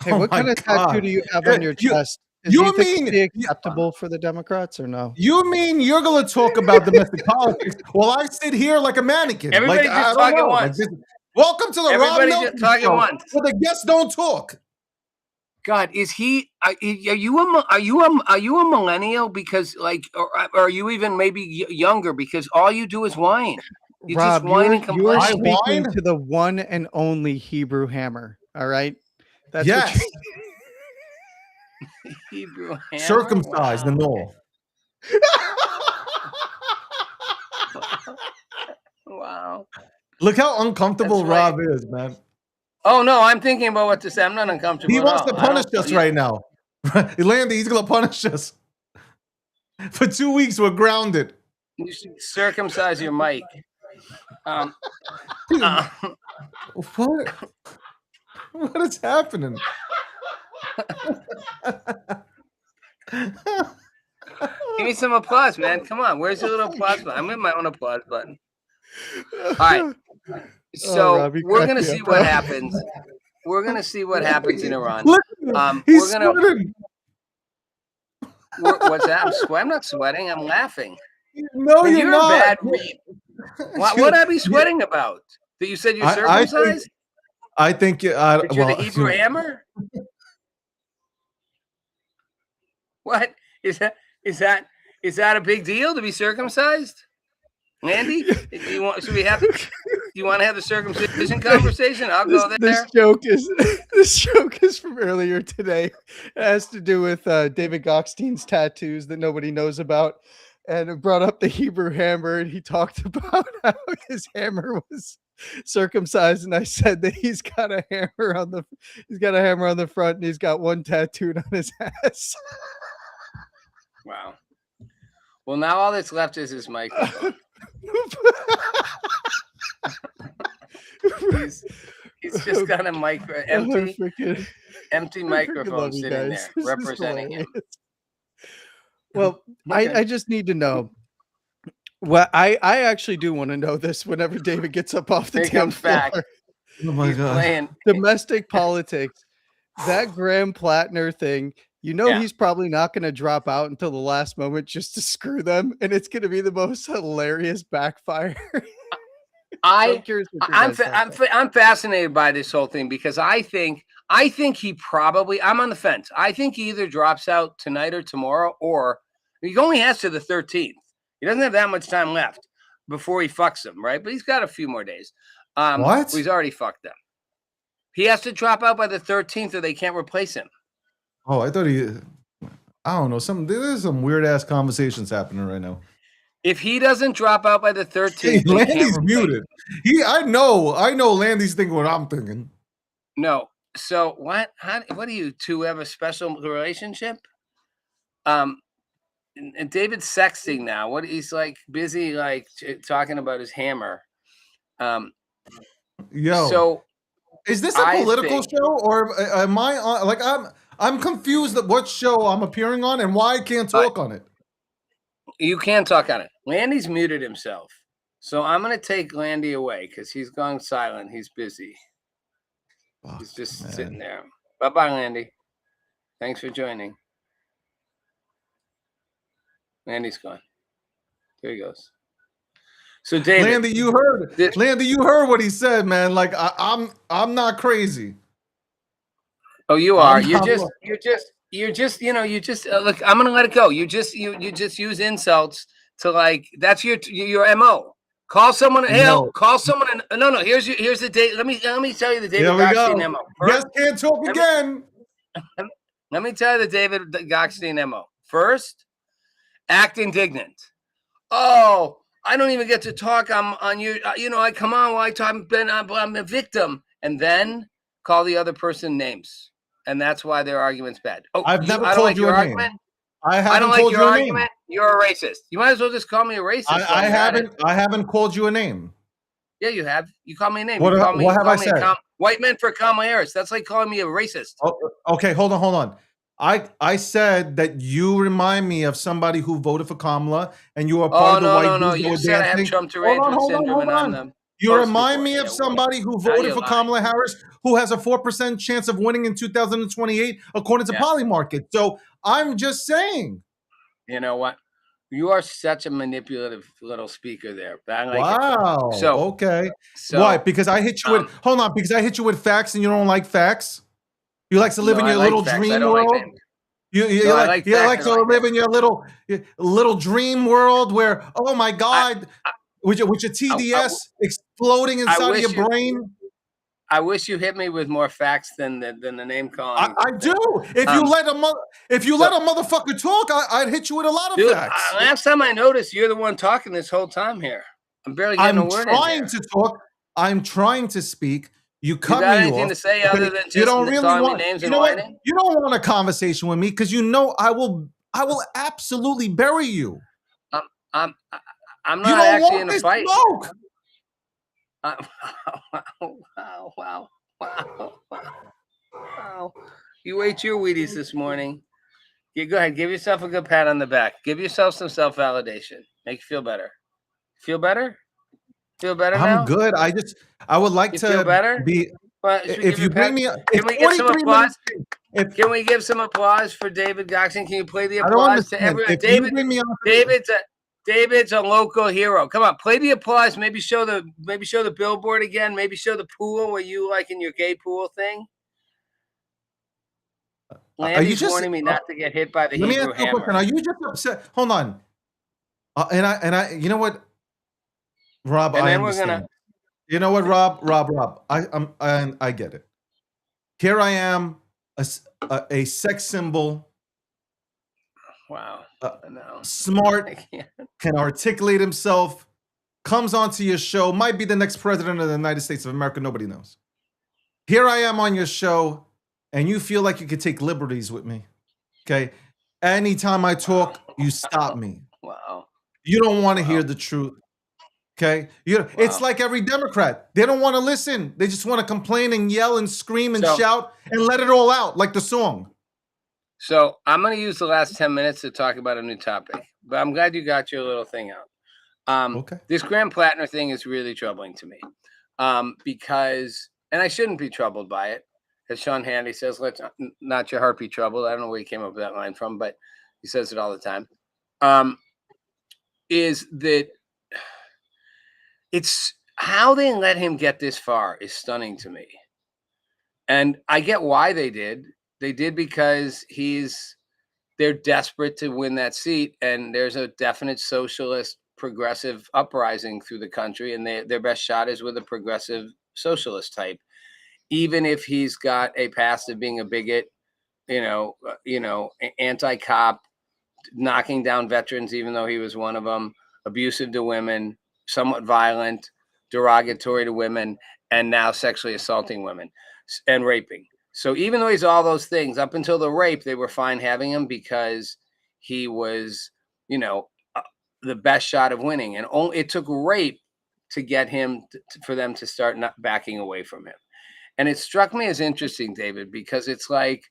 Hey, Oh what my kind of tattoo God. do you have on your You- chest? Do you you think mean- it'd be acceptable for the Democrats or no? You mean you're gonna talk about domestic politics while I sit here like a mannequin? Everybody like, just I don't talk at know. once. Welcome to the Everybody Rob just Nelson talk at show, once. where the guests don't talk. God, is he? Are you a millennial? Because or are you even maybe younger? Because all you do is whine. You Rob, just whine and you're complain. I speaking whine? to the one and only Hebrew Hammer. All right, that's Yes, what Hebrew hammer? circumcised Wow. and all. Wow. Look how uncomfortable That's right. Rob is, man. Oh no, I'm thinking about what to say. I'm not uncomfortable. He at wants all. to I punish don't- us right now. Landy, he's gonna punish us. For 2 weeks, we're grounded. You should circumcise your mic. What? What is happening? Give me some applause, man. Come on. Where's your little applause button? I'm in my own applause button. All right. So Rob, you we're crack gonna me see up, what bro. happens. We're gonna see what happens in Iran. Look at him. He's We're gonna. sweating. What's that? I'm not sweating. I'm laughing. No, Man, you're you're not. a bad read. What would I be sweating about? That you said you're circumcised? I think That you're the Hebrew hammer? What is that? Is that a big deal to be circumcised? Landy, you want? Should we have? You want to have the circumcision conversation? I'll go there. This joke is from earlier today. It has to do with David Goxstein's tattoos that nobody knows about, and it brought up the Hebrew hammer, and he talked about how his hammer was circumcised, and I said that he's got a hammer on the front, and he's got one tattooed on his ass. Wow. Well, now all that's left is his microphone. He's just got a empty microphone sitting there representing him. Well, I just need to know. Well, I actually do want to know this whenever David gets up off the Here he damn comes back. floor. Oh my He's god. playing. Domestic politics. That Graham Plattner thing, Yeah. he's probably not going to drop out until the last moment just to screw them, and it's going to be the most hilarious backfire. I'm curious what your guys' thoughts are. I'm fascinated by this whole thing because I think he probably. I'm on the fence. I think he either drops out tonight or tomorrow, or he only has to the 13th. He doesn't have that much time left before he fucks them, right? But he's got a few more days. What? Well, he's already fucked them. He has to drop out by the 13th, or they can't replace him. Oh, I thought I don't know. There's some weird ass conversations happening right now. If he doesn't drop out by the 13th, Hey, they can't Landy's replace him. muted. I know Landy's thinking what I'm thinking. No. So what? What do you two have a special relationship? And David's sexting now. What he's like busy talking about his hammer. Yo. So is this a I political think- show or am I on? Like I'm confused at what show I'm appearing on and why I can't talk on it. You can talk on it. Landy's muted himself. So I'm going to take Landy away because he's gone silent. He's busy. He's just sitting there. Bye-bye, Landy. Thanks for joining. Landy's gone. There he goes. So David, Landy, you heard it. Landy, you heard what he said, man. Like I'm not crazy. Oh, you are. You're just. Look. I'm gonna let it go. You just use insults to like. That's your mo. Call someone. Hell, call someone. No. Here's the date. Let me tell you the David Goxstein mo. Yes, can't talk again. Let me tell you the David Goxstein mo. First, act indignant. Oh, I don't even get to talk. I'm on you. I come on. Well, I'm a victim, and then call the other person names, and that's why their argument's bad. Oh, I've never called you a name. I don't like your argument. You're a racist. You might as well just call me a racist. I haven't called you a name. Yeah, you have. You call me a name. What have I said? White men for Kamala Harris. That's like calling me a racist. Oh, okay, hold on. I said that you remind me of somebody who voted for Kamala, and you are part of the white. No. You said I have Trump derangement syndrome, and I'm them. You remind me of somebody who voted for Kamala Harris, who has a 4% chance of winning in 2028, according to Polymarket. So I'm just saying. You know what? You are such a manipulative little speaker there. Wow. So okay. So, why? Because I hit you with hold on. Because I hit you with facts, and you don't like facts. You like to live in your little dream world. You like to live in your little dream world where, oh my God, with your TDS exploding inside of your brain. I wish you hit me with more facts than the name calling. I do. If you let a motherfucker talk, I'd hit you with a lot of facts. Last time I noticed, you're the one talking this whole time here. I'm barely getting a word in. I'm trying to talk. I'm trying to speak. You cut me off. Anything to say other than just calling me names and whining? You don't want a conversation with me because you know I will absolutely bury you. I'm not actually in a fight. Wow. You ate your Wheaties this morning. Go ahead. Give yourself a good pat on the back. Give yourself some self-validation. Make you feel better. Feel better? Feel better now? I'm good. I would like to feel better? If you bring me can we get some applause? Can we give some applause for David Goxstein? Can you play the applause to everyone? David's a local hero. Come on, play the applause. Maybe show the billboard again. Maybe show the pool where you like in your gay pool thing. Landy's warning me not to get hit by the Hebrew hammer. Are you just upset? Hold on. And I, you know what, Rob? And I then understand. You know what, Rob? I get it. Here I am, a sex symbol. Wow. Smart, can articulate himself, comes onto your show, might be the next president of the United States of America. Nobody knows. Here I am on your show, and you feel like you could take liberties with me. Okay. Anytime I talk, you stop me. Wow. You don't want to hear the truth. Okay. It's like every Democrat. They don't want to listen. They just want to complain and yell and scream and shout and let it all out like the song. So I'm going to use the last 10 minutes to talk about a new topic, but I'm glad you got your little thing out. Okay. This Graham Plattner thing is really troubling to me because, and I shouldn't be troubled by it. As Sean Hannity says, let's not your heart be troubled. I don't know where he came up with that line from, but he says it all the time. Is that it's how they let him get this far is stunning to me. And I get why they did. They did because they're desperate to win that seat, and there's a definite socialist progressive uprising through the country, and their best shot is with a progressive socialist type, even if he's got a past of being a bigot, anti-cop, knocking down veterans, even though he was one of them, abusive to women, somewhat violent, derogatory to women, and now sexually assaulting women and raping. So even though he's all those things, up until the rape, they were fine having him because he was, the best shot of winning. And it took rape to get him, for them to start not backing away from him. And it struck me as interesting, David, because it's like,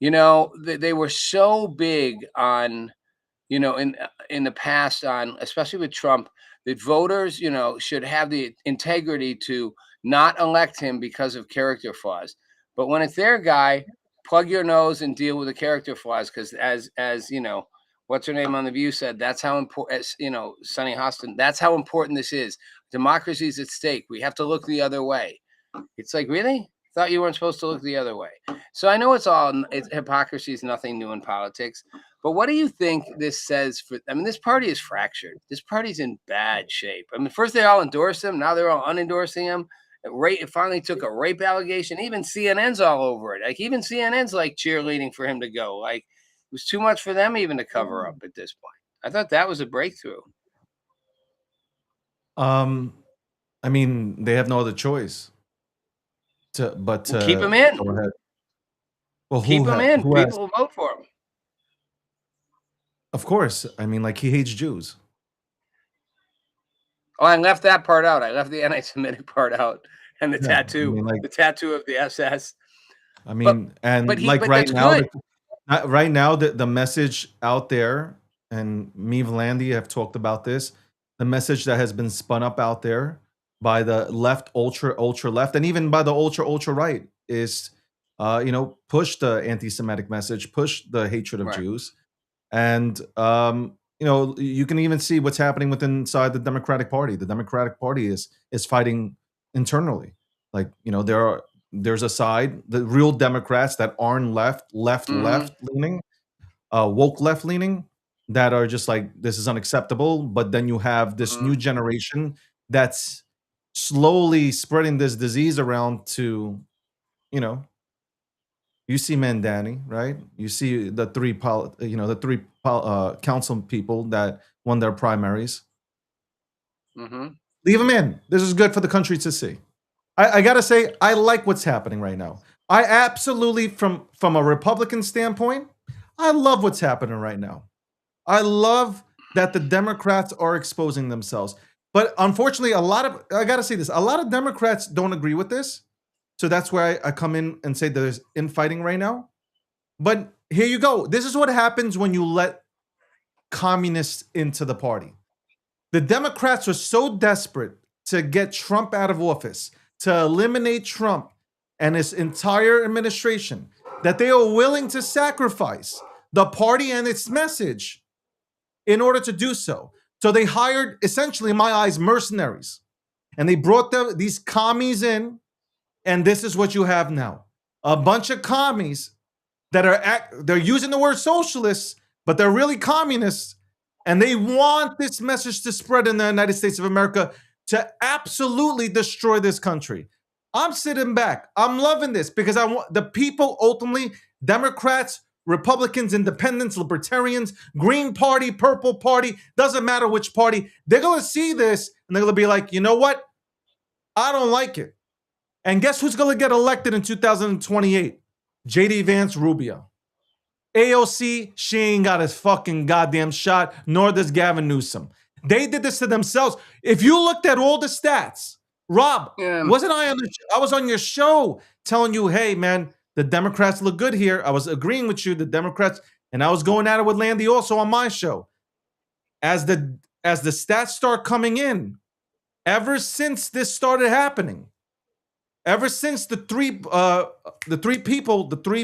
They were so big on, in the past on, especially with Trump, that voters, should have the integrity to not elect him because of character flaws. But when it's their guy, plug your nose and deal with the character flaws. Because as what's her name on The View said, that's how important, Sonny Hostin, that's how important this is. Democracy's at stake. We have to look the other way. It's like, really? Thought you weren't supposed to look the other way. So I know hypocrisy is nothing new in politics. But what do you think this says this party is fractured. This party's in bad shape. First they all endorsed him. Now they're all unendorsing him. It finally took a rape allegation. Even CNN's all over it. Like, even CNN's like cheerleading for him to go. Like, it was too much for them even to cover up at this point. I thought that was a breakthrough. They have no other choice. But keep him in. Go ahead. Well, keep him in. People will vote for him. Of course. He hates Jews. Oh, I left that part out. I left the anti-Semitic part out, and the tattoo, the tattoo of the SS. Right now, the message out there, and me and Landy have talked about this. The message that has been spun up out there by the left, ultra left, and even by the ultra right is, push the anti-Semitic message, push the hatred of Jews, and you can even see what's happening inside the Democratic Party. The Democratic Party is fighting internally. There's a side, the real Democrats that aren't left leaning, woke left leaning, that are just like, this is unacceptable. But then you have this new generation that's slowly spreading this disease around to, you see Mandani, right? You see the three council people that won their primaries. Leave them in. This is good for the country to see. I gotta say, I like what's happening right now. I absolutely, from a Republican standpoint, I love what's happening right now. I love that the Democrats are exposing themselves. But unfortunately, I gotta say this, a lot of Democrats don't agree with this. So that's where I come in and say there's infighting right now. But here you go. This is what happens when you let communists into the party. The Democrats are so desperate to get Trump out of office, to eliminate Trump and his entire administration, that they are willing to sacrifice the party and its message in order to do so. So they hired, essentially, in my eyes, mercenaries. And they brought these commies in. And this is what you have now. A bunch of commies that they're using the word socialists, but they're really communists. And they want this message to spread in the United States of America to absolutely destroy this country. I'm sitting back. I'm loving this because I want the people, ultimately, Democrats, Republicans, Independents, Libertarians, Green Party, Purple Party, doesn't matter which party, they're going to see this and they're going to be like, you know what? I don't like it. And guess who's going to get elected in 2028? J.D. Vance Rubio. AOC, she ain't got his fucking goddamn shot, nor does Gavin Newsom. They did this to themselves. If you looked at all the stats, Rob, wasn't I I was on your show telling you, hey, man, the Democrats look good here. I was agreeing with you, the Democrats, and I was going at it with Landy also on my show. As the stats start coming in, ever since this started happening, ever since the three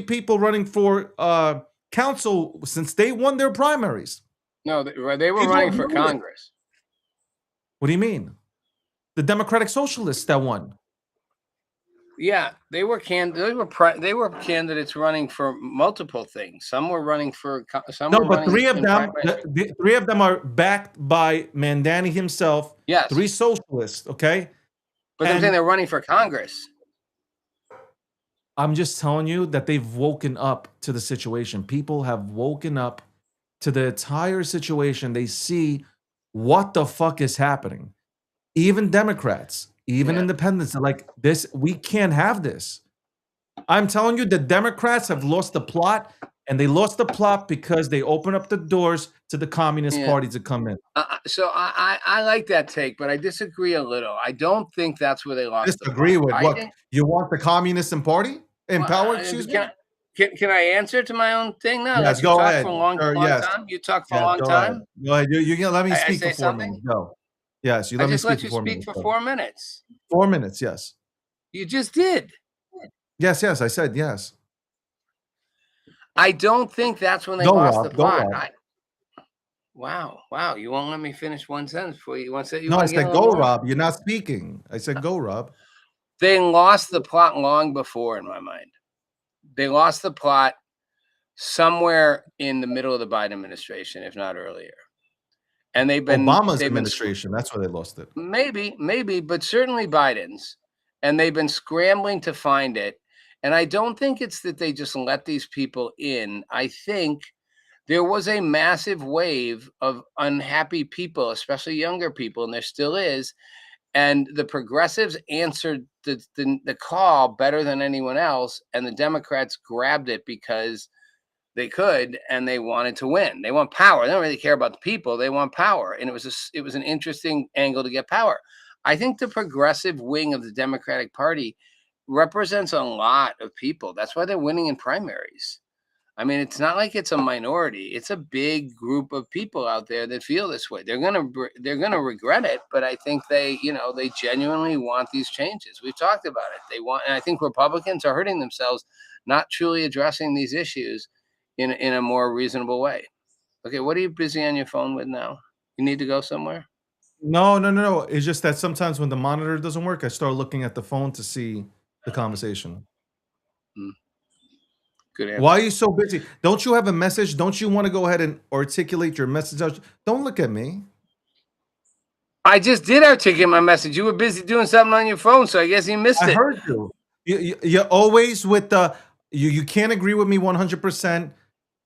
people running for council, since they won their primaries. No, they were running for Congress. What do you mean? The Democratic Socialists that won. Yeah, they were candidates running for multiple things. Some were running for three of them are backed by Mandani himself. Yes, 3 socialists. Okay. But they're saying they're running for Congress. I'm just telling you that they've woken up to the situation. People have woken up to the entire situation. They see what the fuck is happening. Even Democrats, even independents are like, this, we can't have this. I'm telling you, the Democrats have lost the plot, and they lost the plot because they open up the doors to the Communist Party to come in. So I like that take, but I disagree a little. I don't think that's where they lost. Disagree with what? You want the Communist Party in power? Excuse me. Can I answer to my own thing now? Yes, Let you go talk ahead. for a long Yes. time. You talk for a Yes, long go ahead. time. Go ahead. You can let me I speak say for 4 something. minutes. Go. Yes, you I let me just speak let for you 4 speak minutes. for Go. 4 minutes. 4 minutes, yes. You just did. Yes, I said yes. I don't think that's when they Go, lost Rob. the Go, plot. Rob. Wow. You won't let me finish one sentence before you want to say you No, I want to get a said little go, more? Rob. You're not speaking. I said go, Rob. They lost the plot long before, in my mind. They lost the plot somewhere in the middle of the Biden administration, if not earlier. And Obama's administration. That's where they lost it. Maybe, but certainly Biden's. And they've been scrambling to find it. And I don't think it's that they just let these people in. I think there was a massive wave of unhappy people, especially younger people, and there still is. And the progressives answered the call better than anyone else. And the Democrats grabbed it because they could, and they wanted to win. They want power. They don't really care about the people. They want power. And it was an interesting angle to get power. I think the progressive wing of the Democratic Party represents a lot of people. That's why they're winning in primaries. I mean, it's not like it's a minority. It's a big group of people out there that feel this way. They're gonna regret it, but I think they genuinely want these changes. We've talked about it. They want, and I think Republicans are hurting themselves, not truly addressing these issues in a more reasonable way. Okay, what are you busy on your phone with now? You need to go somewhere? No. It's just that sometimes when the monitor doesn't work, I start looking at the phone to see the conversation. Hmm. Good answer. Why are you so busy? Don't you have a message? Don't you want to go ahead and articulate your message out? Don't look at me. I just did articulate my message. You were busy doing something on your phone, so I guess you missed I it. heard you. You're always with the you can't agree with me 100%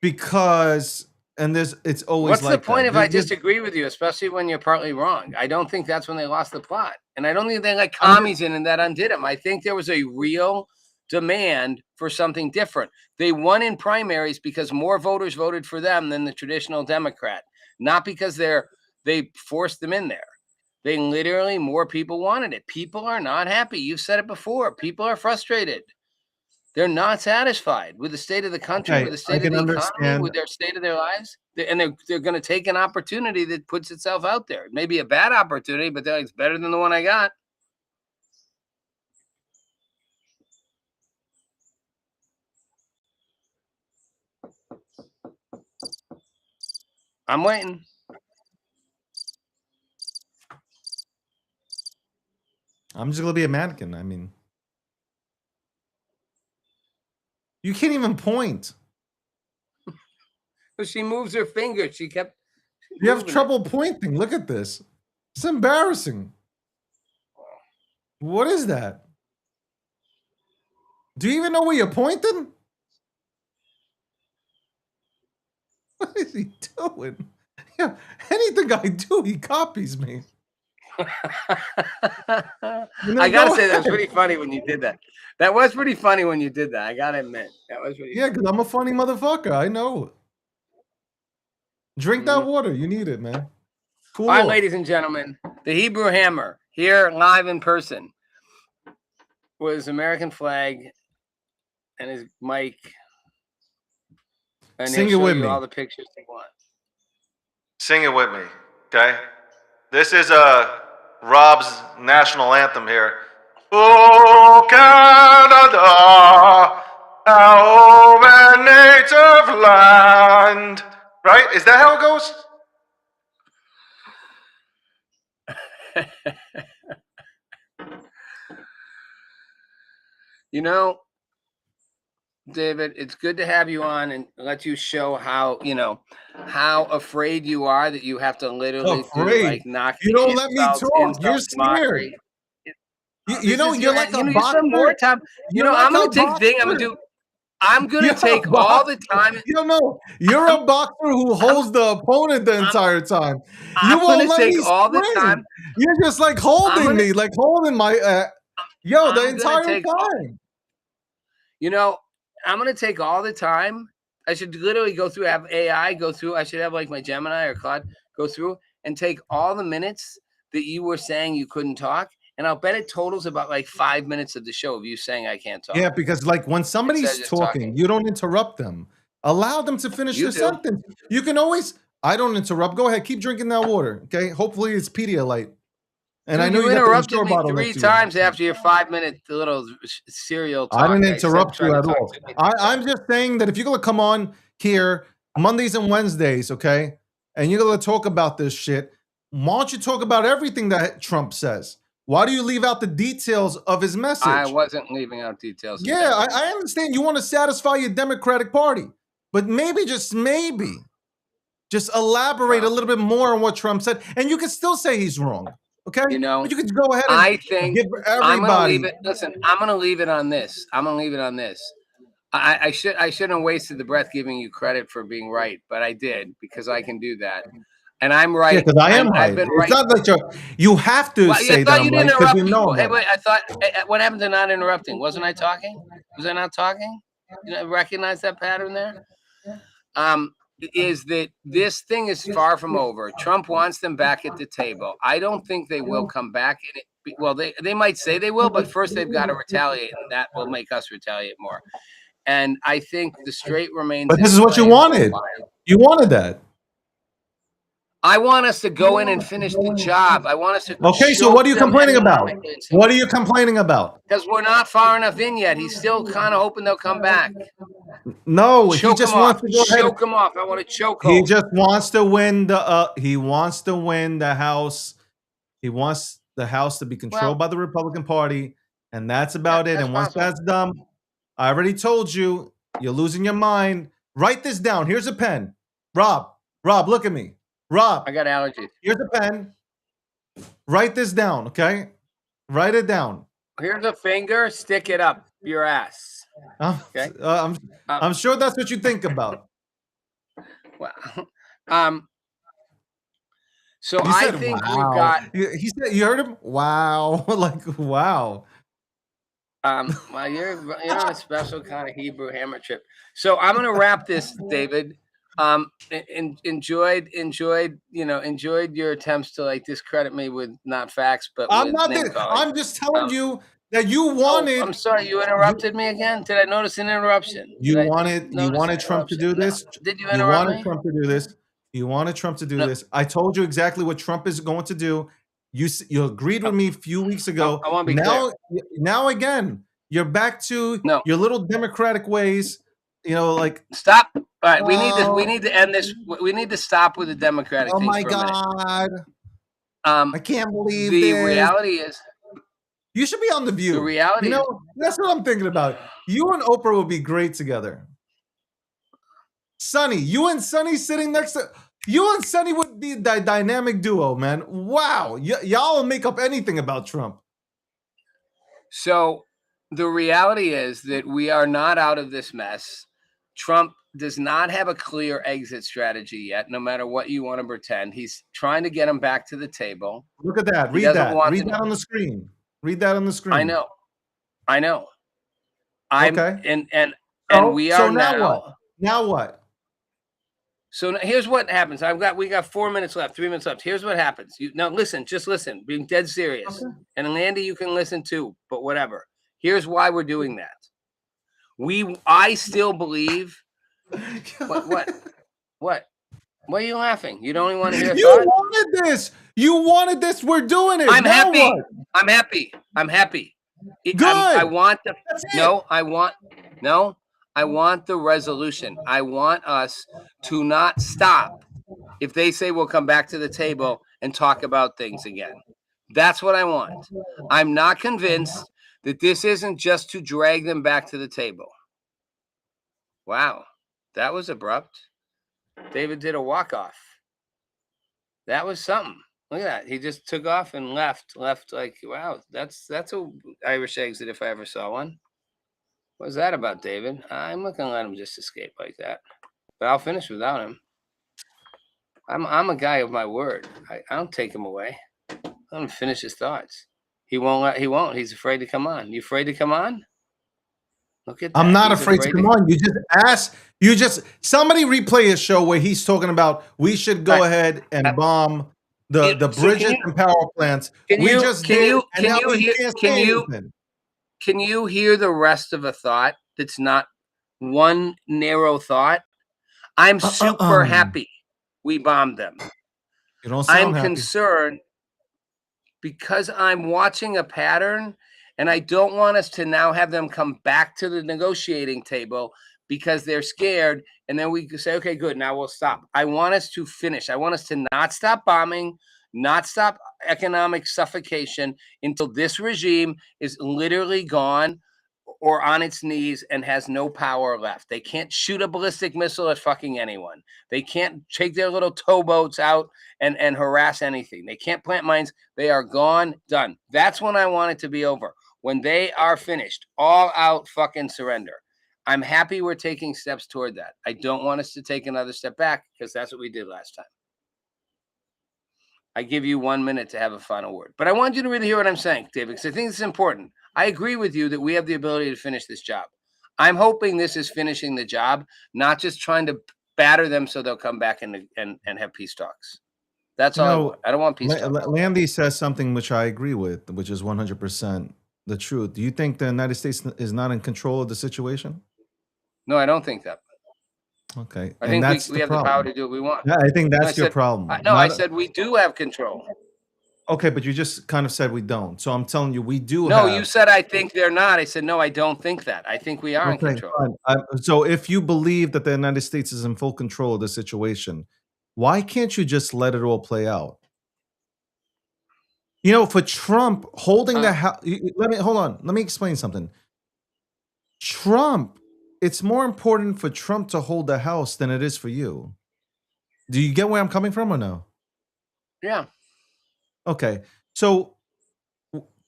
because it's always What's like the point that. if I disagree with you, especially when you're partly wrong? I don't think that's when they lost the plot. And I don't think they let commies in and that undid them. I think there was a real demand for something different. They won in primaries because more voters voted for them than the traditional Democrat, not because they forced them in there. They literally, more people wanted it. People are not happy. You've said it before. People are frustrated. They're not satisfied with the state of the country, Okay, with the I state of can the economy, understand. with their state of their lives. And they're going to take an opportunity that puts itself out there. It may be a bad opportunity, but they're like, it's better than the one I got. I'm waiting. I'm just gonna be a mannequin. I mean, you can't even point. But she moves her finger. She kept. You have moving trouble pointing. Look at this. It's embarrassing. What is that? Do you even know where you're pointing? What is he doing? Yeah, anything I do, he copies me. I gotta say, that was pretty funny when you did that. That was pretty funny when you did that. I gotta admit, that was pretty. Yeah, because I'm a funny motherfucker. I know. Drink that water. You need it, man. Cool. All right, ladies and gentlemen, the Hebrew Hammer here live in person with his American flag and his mic, and Sing he'll it show with you me. all the pictures he wants. Sing it with me, okay? This is Rob's national anthem here. Oh, Canada, our home and native land. Right? Is that how it goes? You know, David, it's good to have you on and let you show how afraid you are that you have to literally knock. You don't let me talk. You're scared. You're like a boxer. Some more time. I'm gonna take the thing. I'm gonna take all the time. You're a boxer who holds the opponent the entire time. You won't let me all the time. You're just like holding me, like holding my the entire time. I'm gonna take all the time. I should literally have AI go through. I should have like my Gemini or Claude go through and take all the minutes that you were saying you couldn't talk, and I'll bet it totals about like 5 minutes of the show of you saying I can't talk. Yeah, because like when somebody's just talking, you don't interrupt them. Allow them to finish You the do. sentence. You can always. I don't interrupt. Go ahead, keep drinking that water. Okay. Hopefully it's Pedialyte. And Dude, I know you you got the interrupted Ensure me bottle 3 next to you. times after your 5-minute little serial talk. I didn't said interrupt try you to at talk all. to me. I'm just saying that if you're gonna come on here Mondays and Wednesdays, okay, and you're gonna talk about this shit, why don't you talk about everything that Trump says? Why do you leave out the details of his message? I wasn't leaving out details. Yeah, I understand you want to satisfy your Democratic Party, but maybe, just maybe, just elaborate a little bit more on what Trump said, and you can still say he's wrong. Okay, You know, but you can go ahead and I think give I'm gonna everybody. leave it. Listen, I'm gonna leave it on this. I shouldn't have wasted the breath giving you credit for being right, but I did because I can do that, and I'm right. Yeah, because I am right. I've been It's right. not that you have to Well, say I that thought I'm you right didn't because interrupt you know people. I'm Hey, right. wait, I thought. What happened to not interrupting? Wasn't I talking? Was I not talking? You know, recognize that pattern there. Is that this thing is far from over. Trump wants them back at the table. I don't think they will come back. Well, they might say they will, but first they've got to retaliate, and that will make us retaliate more. And I think the straight remains. But this is what you wanted. You wanted that. I want us to go in and finish the job. I want us to. Okay, so what are you complaining about? economically. What are you complaining about? Because we're not far enough in yet. He's still kind of hoping they'll come back. No, he Choke just him wants off. to go ahead. Choke him off. I want to choke He him. just wants to win the. He wants to win the House. He wants the House to be controlled by the Republican Party, and that's about it. And once that's done, I already told you, you're losing your mind. Write this down. Here's a pen. Rob, look at me. Rob, I got allergies. Here's a pen. Write this down, okay? Write it down. Here's a finger. Stick it up your ass. Okay. I'm sure that's what you think about. Well, so I think we've got. He said, you heard him? Wow. Like, wow. Well, you're on a special kind of Hebrew hammer trip. So I'm gonna wrap this, David. Enjoyed your attempts to like discredit me with not facts, but I'm not. I'm just telling you that you wanted. I'm sorry, you interrupted me again. Did I notice an interruption? You wanted Trump to do this. No. Did you You interrupt wanted me? Trump to do this. You wanted Trump to do this. I told you exactly what Trump is going to do. You agreed with me a few weeks ago. I want to be clear. Now again, you're back to your little Democratic ways. You know, like stop. All right, we need to end this. We need to stop with the Democratic. Oh things my for a minute. God! I can't believe the this. reality is. You should be on The View. The reality, you know, that's what I'm thinking about. You and Oprah would be great together. Sonny, you and Sonny sitting next to you and Sonny would be the dynamic duo, man. Wow, y'all will make up anything about Trump. So the reality is that we are not out of this mess. Trump does not have a clear exit strategy yet, no matter what you want to pretend. He's trying to get him back to the table. Look at that. Read that. Read that on the screen. Read that on the screen. I know. Okay. And we are so now what? Now what? So here's what happens. We got 4 minutes left, 3 minutes left. Here's what happens. Now listen, just listen, being dead serious. Okay. And Andy, you can listen too, but whatever. Here's why we're doing that. I still believe. What? Why are you laughing? You don't even want to hear. You wanted this. You wanted this. We're doing it. I'm now happy. What? I'm happy. Good. I want the. I want the resolution. I want us to not stop if they say we'll come back to the table and talk about things again. That's what I want. I'm not convinced that this isn't just to drag them back to the table. Wow, that was abrupt. David did a walk-off. That was something. Look at that. He just took off and left like, wow, that's a Irish exit if I ever saw one. What's that about, David? I'm not gonna let him just escape like that. But I'll finish without him. I'm a guy of my word. I don't take him away. Let him finish his thoughts. He won't. He's afraid to come on. You afraid to come on? Look at that. I'm not afraid to come on. You just ask. Somebody replay a show where he's talking about we should go ahead and bomb the So bridges and power plants. We just did, and now we can't say anything. Can you hear the rest of a thought that's not one narrow thought? I'm super happy we bombed them. You don't I'm sound happy. concerned because I'm watching a pattern, and I don't want us to now have them come back to the negotiating table because they're scared, and then we can say, okay, good, now we'll stop. I want us to finish. I want us to not stop bombing, not stop economic suffocation until this regime is literally gone or on its knees and has no power left. They can't shoot a ballistic missile at fucking anyone. They can't take their little towboats out and harass anything. They can't plant mines. They are gone, done. That's when I want it to be over. When they are finished, all out fucking surrender. I'm happy we're taking steps toward that. I don't want us to take another step back because that's what we did last time. I give you 1 minute to have a final word. But I want you to really hear what I'm saying, David, because I think it's important. I agree with you that we have the ability to finish this job. I'm hoping this is finishing the job, not just trying to batter them so they'll come back and have peace talks. That's all I want. I don't want peace talks. Landy says something which I agree with, which is 100% the truth. Do you think the United States is not in control of the situation? No, I don't think that. Okay. I think we have the power to do what we want. Yeah, I think that's your problem. I said we do have control. Okay, but you just kind of said we don't. So I'm telling you, we do No, have. you said I think they're not. I said, no, I don't think that. I think we are in control. Fine. So if you believe that the United States is in full control of the situation, why can't you just let it all play out? You know, for Trump holding the house, hold on. Let me explain something. Trump, it's more important for Trump to hold the house than it is for you. Do you get where I'm coming from or no? Yeah. Okay. So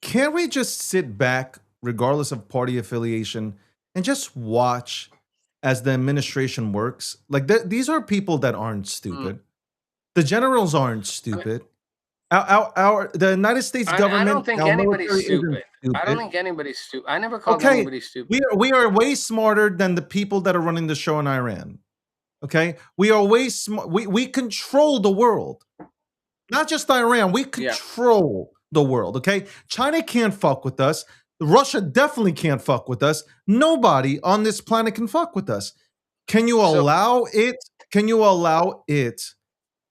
can't we just sit back, regardless of party affiliation, and just watch as the administration works? Like these are people that aren't stupid. The generals aren't stupid. The United States government. I don't think anybody's stupid. I don't think anybody's stupid. I never called anybody stupid. We are way smarter than the people that are running the show in Iran. Okay, we are way smart. We control the world, not just Iran. We control the world. Okay, China can't fuck with us. Russia definitely can't fuck with us. Nobody on this planet can fuck with us. Can you allow it? Can you allow it?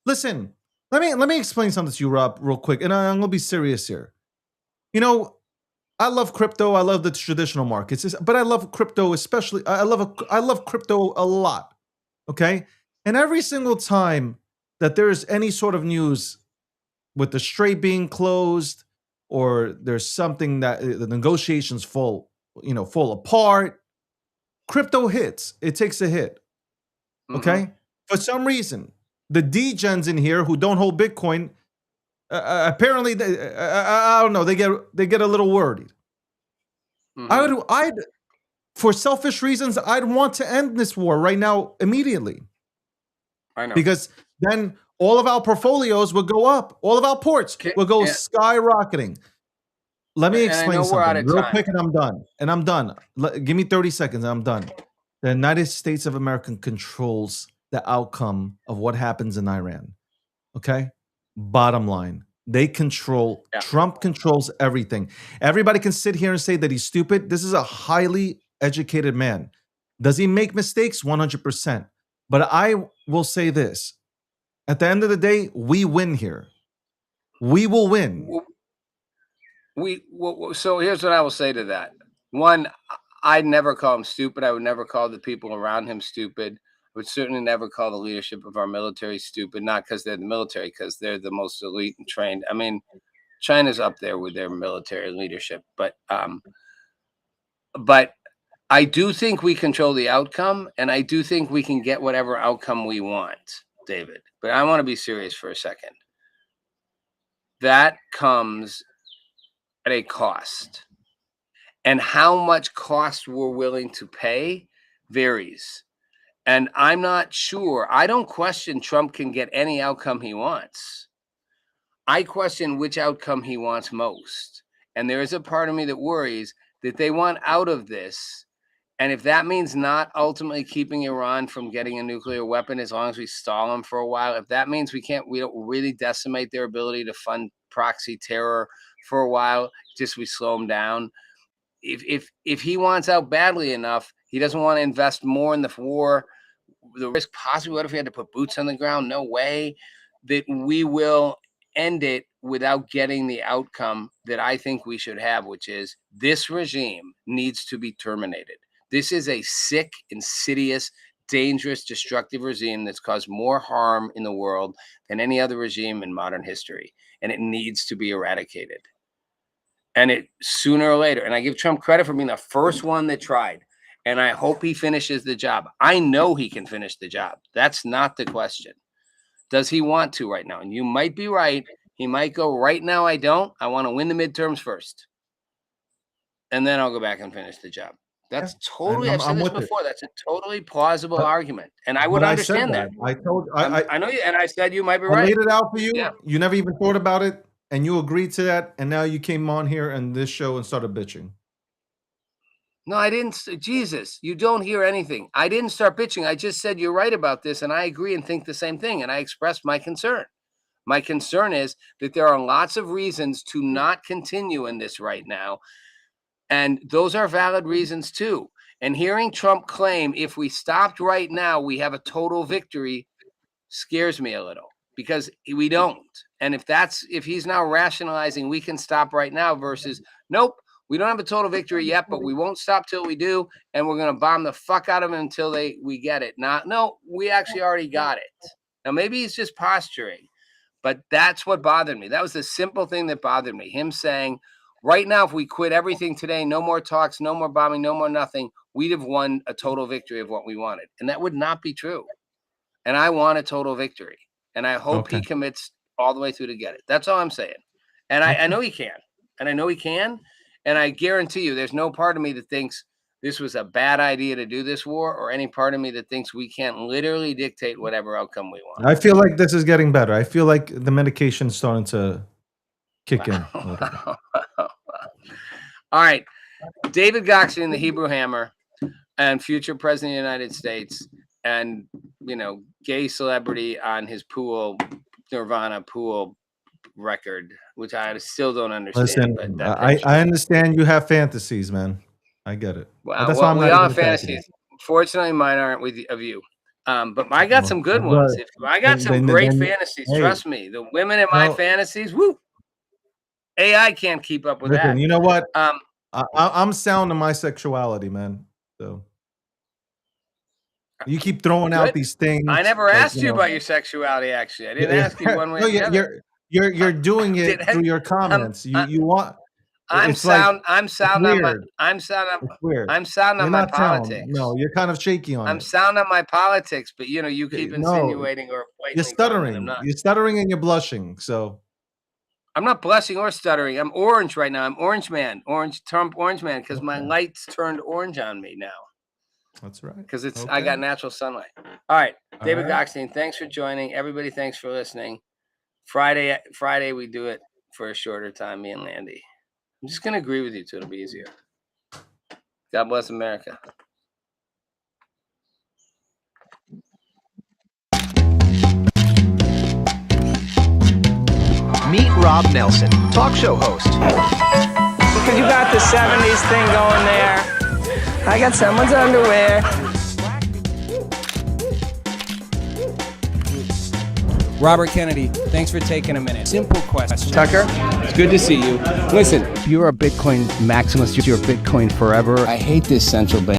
Listen. Let me explain something to you, Rob, real quick, and I'm gonna be serious here. You know, I love crypto. I love the traditional markets, but I love crypto especially. I love crypto a lot. Okay, and every single time that there is any sort of news with the strait being closed, or there's something that the negotiations fall apart, crypto hits. It takes a hit. Okay, for some reason. The degens in here who don't hold Bitcoin, apparently, I don't know. They get a little worried. I'd, for selfish reasons, I'd want to end this war right now immediately. I know, because then all of our portfolios would go up. All of our ports will go skyrocketing. Let me explain something real quick, and I'm done. Give me 30 seconds, and I'm done. The United States of America controls the outcome of what happens in Iran. Okay? Bottom line. They control, Trump controls everything. Everybody can sit here and say that he's stupid. This is a highly educated man. Does he make mistakes? 100%. But I will say this. At the end of the day, we win here. We will win. So here's what I will say to that. One, I'd never call him stupid. I would never call the people around him stupid. I would certainly never call the leadership of our military stupid, not because they're the military, because they're the most elite and trained. I mean, China's up there with their military leadership, but I do think we control the outcome, and I do think we can get whatever outcome we want, David. But I want to be serious for a second. That comes at a cost. And how much cost we're willing to pay varies. And I'm not sure. I don't question Trump can get any outcome he wants. I question which outcome he wants most. And there is a part of me that worries that they want out of this And if that means not ultimately keeping Iran from getting a nuclear weapon, as long as we stall them for a while, if that means we don't really decimate their ability to fund proxy terror for a while, just we slow them down. If he wants out badly enough, he doesn't want to invest more in the war. The risk possibly, what if we had to put boots on the ground? No way. That we will end it without getting the outcome that I think we should have, which is this regime needs to be terminated. This is a sick, insidious, dangerous, destructive regime that's caused more harm in the world than any other regime in modern history, and it needs to be eradicated. And it sooner or later, and I give Trump credit for being the first one that tried, and I hope he finishes the job. I know he can finish the job. That's not the question. Does he want to right now? And you might be right. He might go, right now I don't. I want to win the midterms first. And then I'll go back and finish the job. That's totally, I've said this before. That's a totally plausible argument. And I would understand that. I know you, and I said you might be right. I laid it out for you. Yeah. You never even thought about it, and you agreed to that, and now you came on here and this show and started bitching. No, I didn't. Jesus, you don't hear anything. I didn't start bitching. I just said you're right about this, and I agree and think the same thing, and I expressed my concern. My concern is that there are lots of reasons to not continue in this right now, and those are valid reasons too. And hearing Trump claim if we stopped right now, we have a total victory scares me a little, because we don't. And if he's now rationalizing we can stop right now versus nope, we don't have a total victory yet, but we won't stop till we do, and we're going to bomb the fuck out of them until we get it. No, we actually already got it. Now maybe he's just posturing, but that's what bothered me. That was the simple thing that bothered me. Him saying, right now, if we quit everything today, no more talks, no more bombing, no more nothing, we'd have won a total victory of what we wanted. And that would not be true. And I want a total victory. And I hope he commits all the way through to get it. That's all I'm saying. And I know he can. And I know he can. And I guarantee you, there's no part of me that thinks this was a bad idea to do this war, or any part of me that thinks we can't literally dictate whatever outcome we want. I feel like this is getting better. I feel like the medication's starting to kick in. All right. David Goxton, the Hebrew Hammer, and future president of the United States, and, gay celebrity on his Nirvana pool record, which I still don't understand. Listen, I understand you have fantasies, man. I get it. Well, we all have fantasies. Fortunately, mine aren't of you. But I got some good ones. I got some great fantasies. Trust me. The women in my fantasies, woo. AI can't keep up with that. You know what? I'm sound in my sexuality, man. So you keep throwing out these things. I never asked you about your sexuality. Actually, I didn't ask you one way. No, you're doing it through your comments. You want. I'm sound on my politics. No, you're kind of shaky on it. I'm sound on my politics, but you keep insinuating or you're stuttering. You're stuttering and you're blushing. So I'm not blushing or stuttering. I'm orange right now. I'm orange man, Trump orange man, because my lights turned orange on me now. That's right. Because I got natural sunlight. All right, David Goxton, thanks for joining. Everybody, thanks for listening. Friday we do it for a shorter time, me and Landy. I'm just going to agree with you too. It'll be easier. God bless America. Meet Rob Nelson, talk show host. Because you got the 70s thing going there. I got someone's underwear. Robert Kennedy, thanks for taking a minute. Simple question. Tucker, it's good to see you. Listen, If you're a Bitcoin maximalist, you're Bitcoin forever. I hate this central bank.